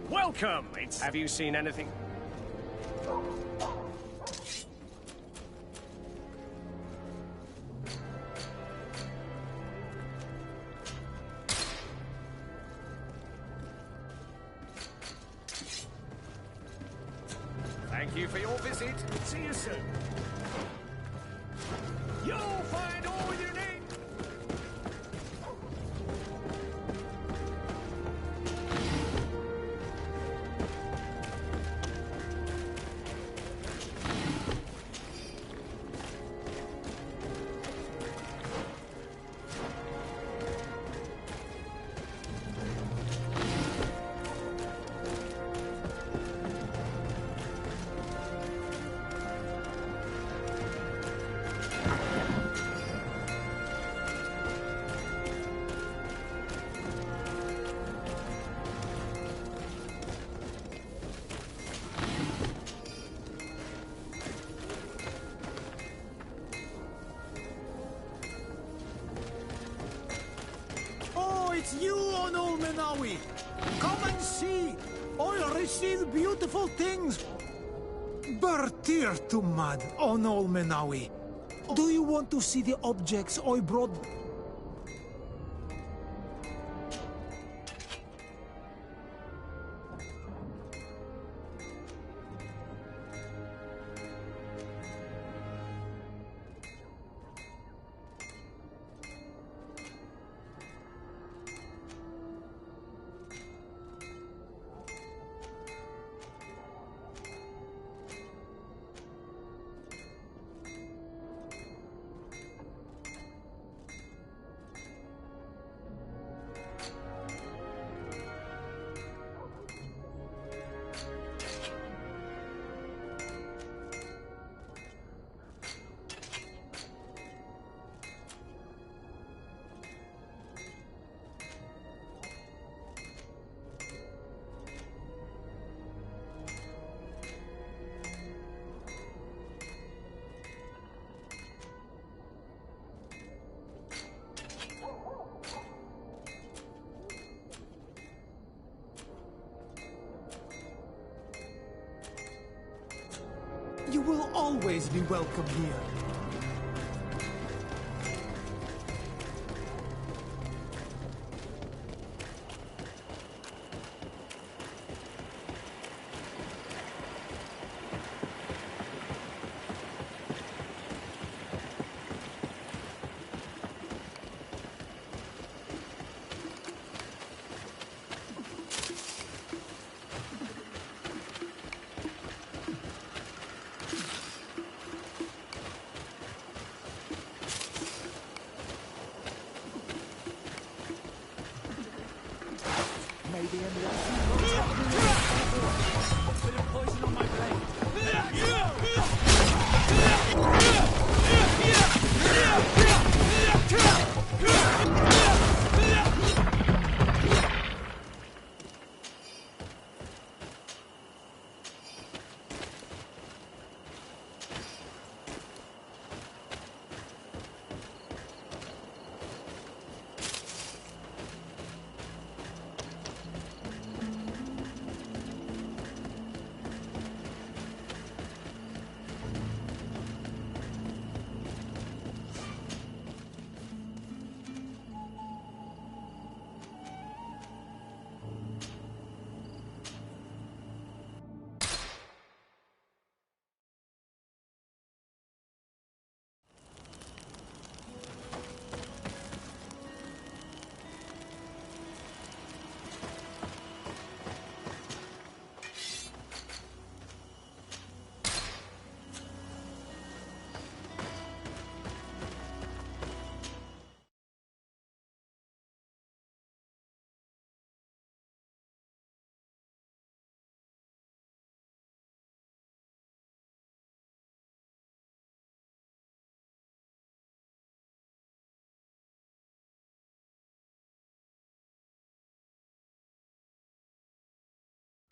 Welcome! Have you seen anything? Thank you for your visit. See you soon. You'll find all you need. It's you, Onol Menawi! Come and see! I'll receive beautiful things! Bertir to mad, Onol Menawi. Do you want to see the objects I brought? always be welcome here.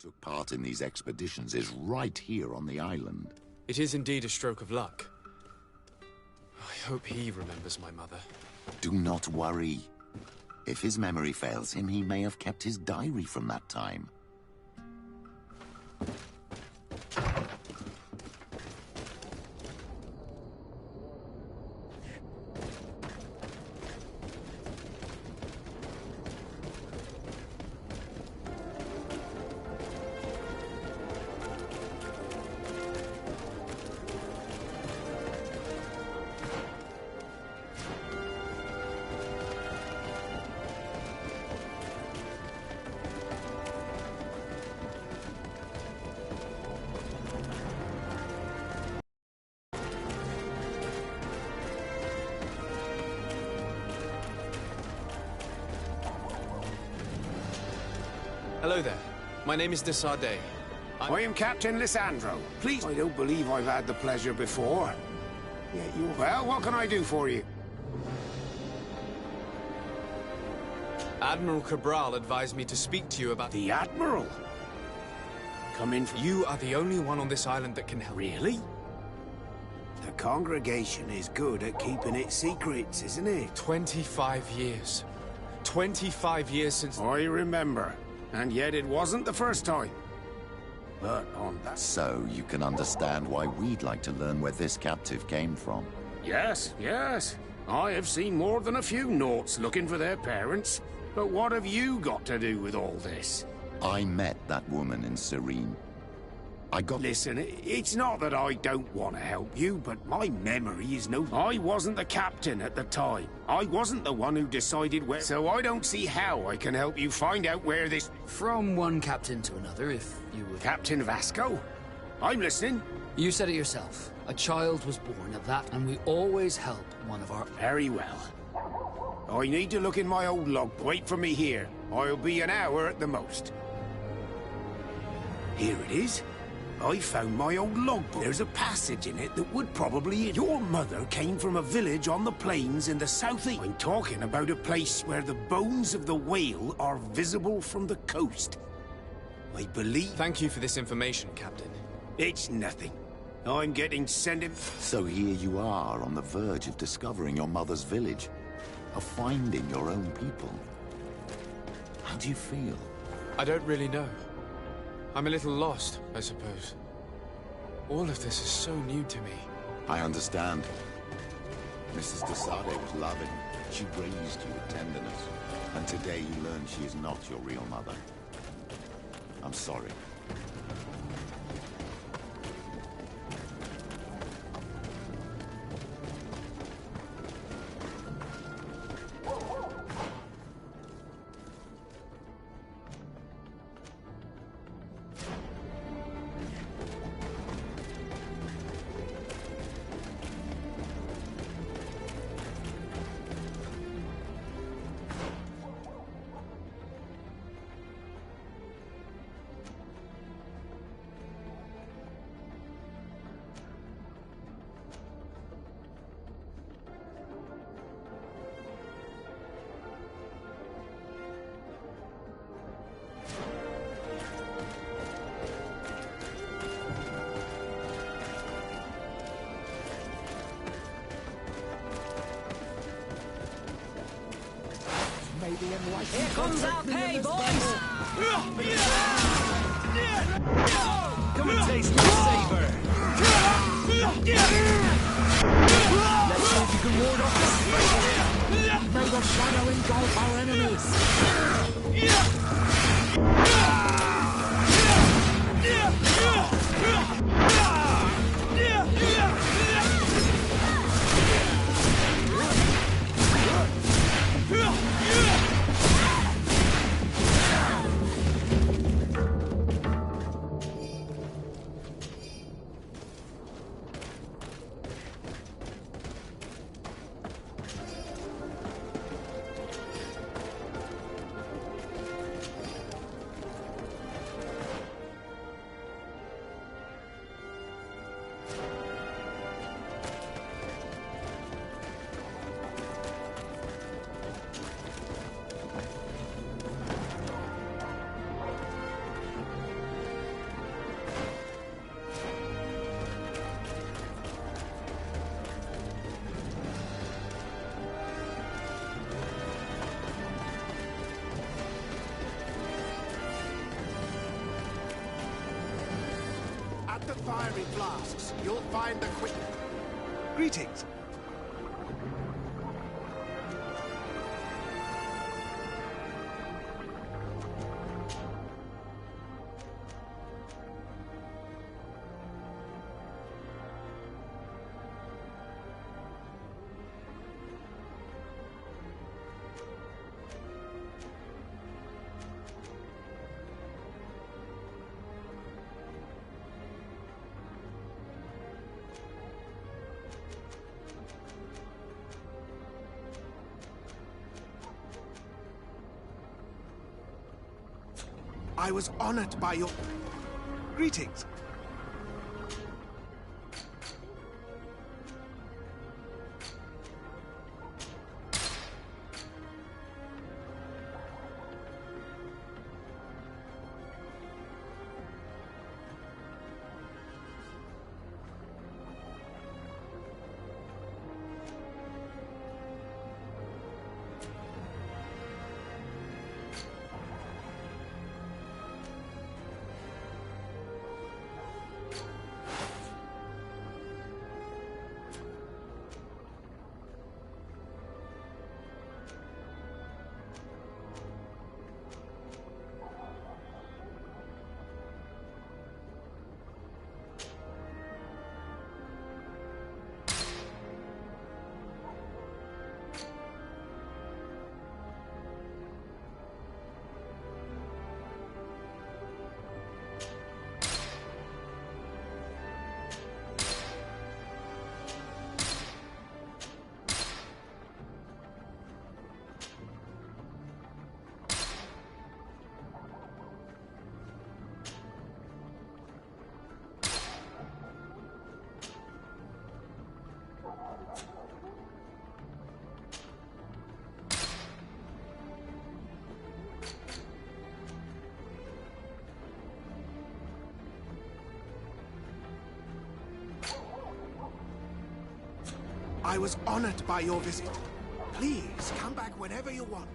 Took part in these expeditions is right here on the island. It is indeed a stroke of luck. I hope he remembers my mother. Do not worry. If his memory fails him, he may have kept his diary from that time. Hello there. My name is de Sardet. I am Captain Lissandro. Please, I don't believe I've had the pleasure before. Yeah, well, what can I do for you? Admiral Cabral advised me to speak to you about... The Admiral? Come in for... You are the only one on this island that can help. Really? The congregation is good at keeping its secrets, isn't it? 25 years. 25 years since... I remember. And yet it wasn't the first time. But on that... So you can understand why we'd like to learn where this captive came from. Yes, yes. I have seen more than a few Nauts looking for their parents. But what have you got to do with all this? I met that woman in Serene. I got... Listen, it's not that I don't want to help you, but my memory is no... I wasn't the captain at the time. I wasn't the one who decided where... So I don't see how I can help you find out where this... From one captain to another, if you would... Captain Vasco? I'm listening. You said it yourself. A child was born at that, and we always help one of our... Very well. I need to look in my old log. Wait for me here. I'll be an hour at the most. Here it is. I found my old logbook. There's a passage in it that would probably... Your mother came from a village on the plains in the southeast. I'm talking about a place where the bones of the whale are visible from the coast. I believe... Thank you for this information, Captain. It's nothing. I'm getting sent him... So here you are on the verge of discovering your mother's village. Of finding your own people. How do you feel? I don't really know. I'm a little lost, I suppose. All of this is so new to me. I understand. Mrs. de Sade was loving. She raised you with tenderness. And today you learn she is not your real mother. I'm sorry. Here comes our pay, boys! Come and taste my saber! Let's see if you can ward off this threat! May the shadow engulf our enemies! At the fiery flasks, you'll find the quick... Greetings. I was honored by your... Greetings. I was honored by your visit. Please, come back whenever you want.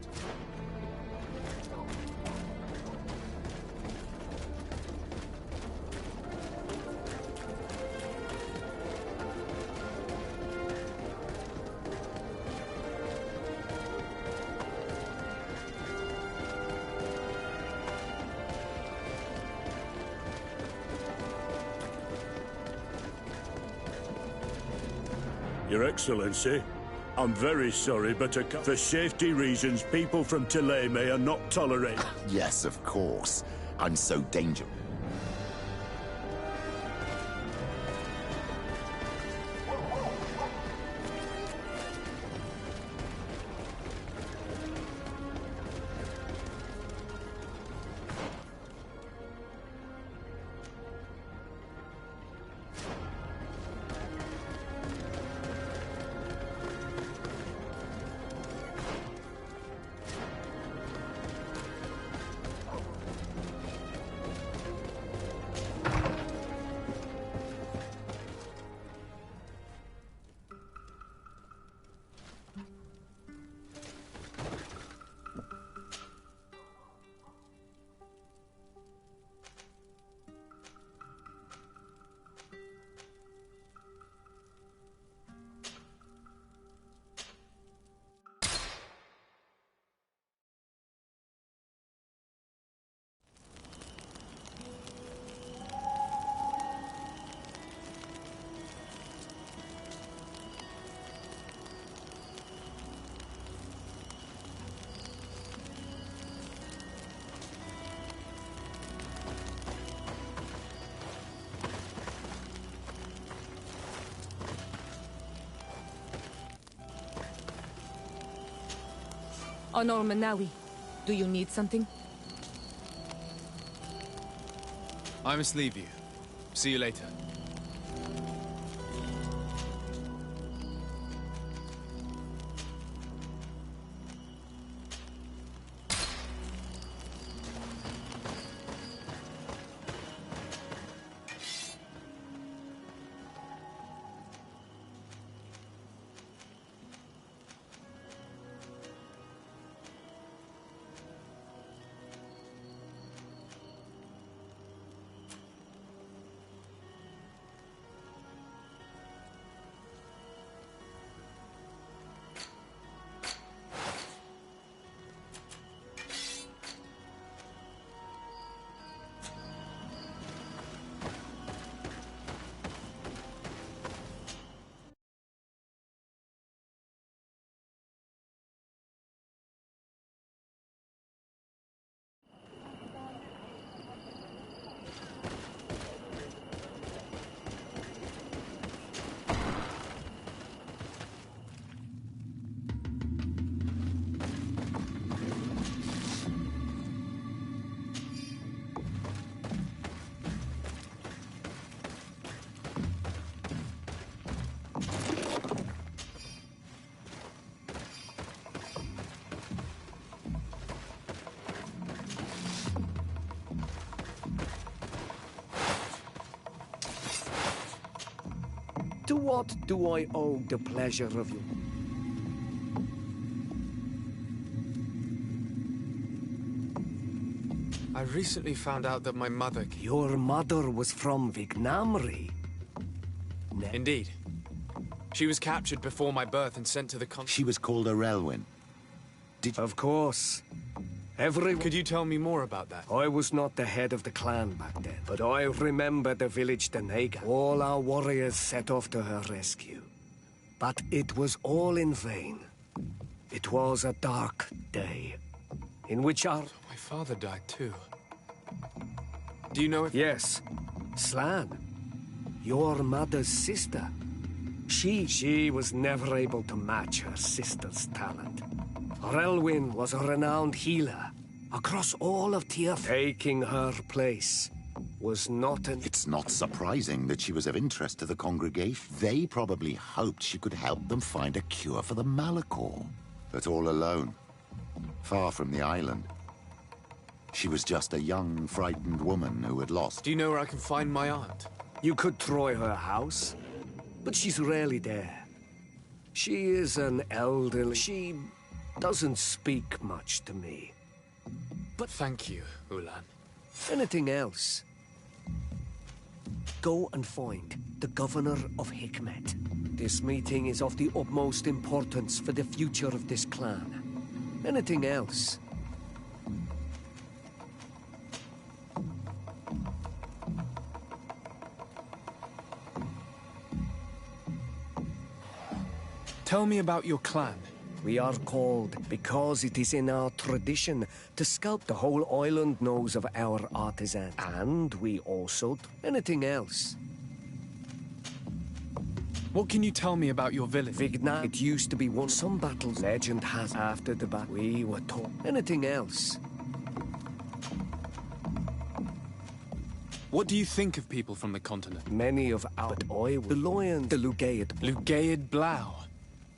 Your Excellency, I'm very sorry, but for safety reasons, people from Thélème are not tolerated. Yes, of course. I'm so dangerous. Honor Manawi, do you need something? I must leave you. See you later. To what do I owe the pleasure of you? I recently found out that my mother... Your mother was from Vignamri? Indeed. She was captured before my birth and sent to the continent. She was called Arelwyn. Of course. Could you tell me more about that? I was not the head of the clan back then, but I remember the village Donega. All our warriors set off to her rescue. But it was all in vain. It was a dark day, in which our... My father died too. Do you know if... Yes. Slan. Your mother's sister. She was never able to match her sister's talent. Relwyn was a renowned healer across all of Tirth. Taking her place was not an... It's not surprising that she was of interest to the congregation. They probably hoped she could help them find a cure for the Malachor. But all alone, far from the island. She was just a young, frightened woman who had lost. Do you know where I can find my aunt? You could try her house, but she's rarely there. She is an elderly... She doesn't speak much to me. But thank you, Ulan. Anything else? Go and find the governor of Hikmet. This meeting is of the utmost importance for the future of this clan. Anything else? Tell me about your clan. We are called because it is in our tradition to sculpt the whole island knows of our artisan. And we also anything else. What can you tell me about your village? Vigna, it used to be one. Some battles legend has after the battle. We were taught anything else. What do you think of people from the continent? Many of our the Loyan, the Lugaid. Lugaid Blau.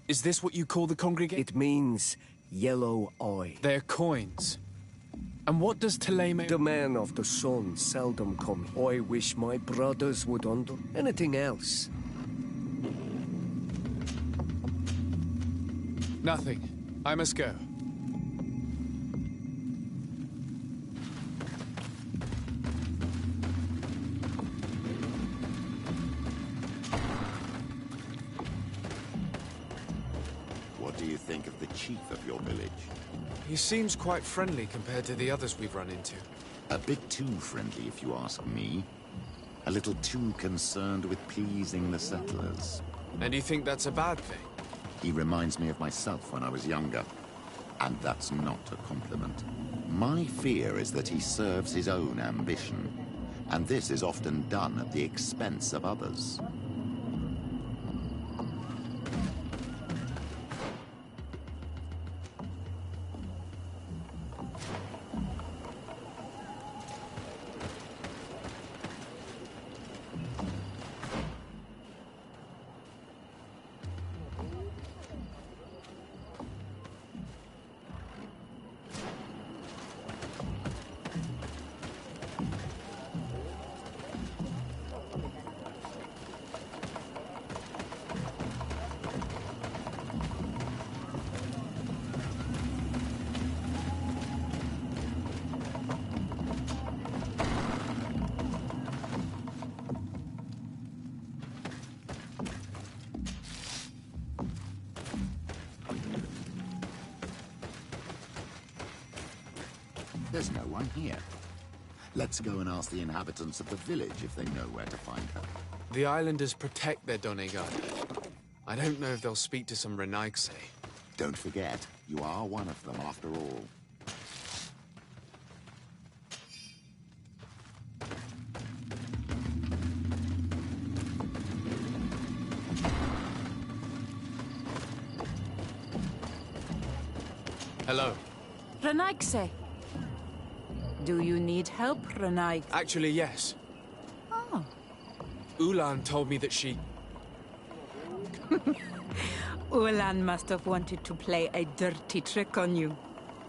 Is this what you call the congregation? It means yellow eye. They're coins. And what does Teleme... The men of the sun seldom come. I wish my brothers would undo anything else. Nothing. I must go. What do you think of the chief of your village? He seems quite friendly compared to the others we've run into. A bit too friendly, if you ask me. A little too concerned with pleasing the settlers. And you think that's a bad thing? He reminds me of myself when I was younger. And that's not a compliment. My fear is that he serves his own ambition. And this is often done at the expense of others. There's no one here. Let's go and ask the inhabitants of the village if they know where to find her. The islanders protect their Donegard. I don't know if they'll speak to some Renaigse. Don't forget, you are one of them after all. Hello. Renaigse. Do you need help, Renaigse? Actually, yes. Oh. Ulan told me that she... Ulan must have wanted to play a dirty trick on you.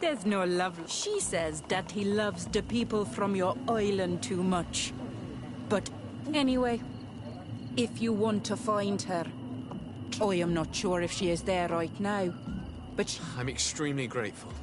There's no love. She says that he loves the people from your island too much. But anyway, if you want to find her, I am not sure if she is there right now, but I'm extremely grateful.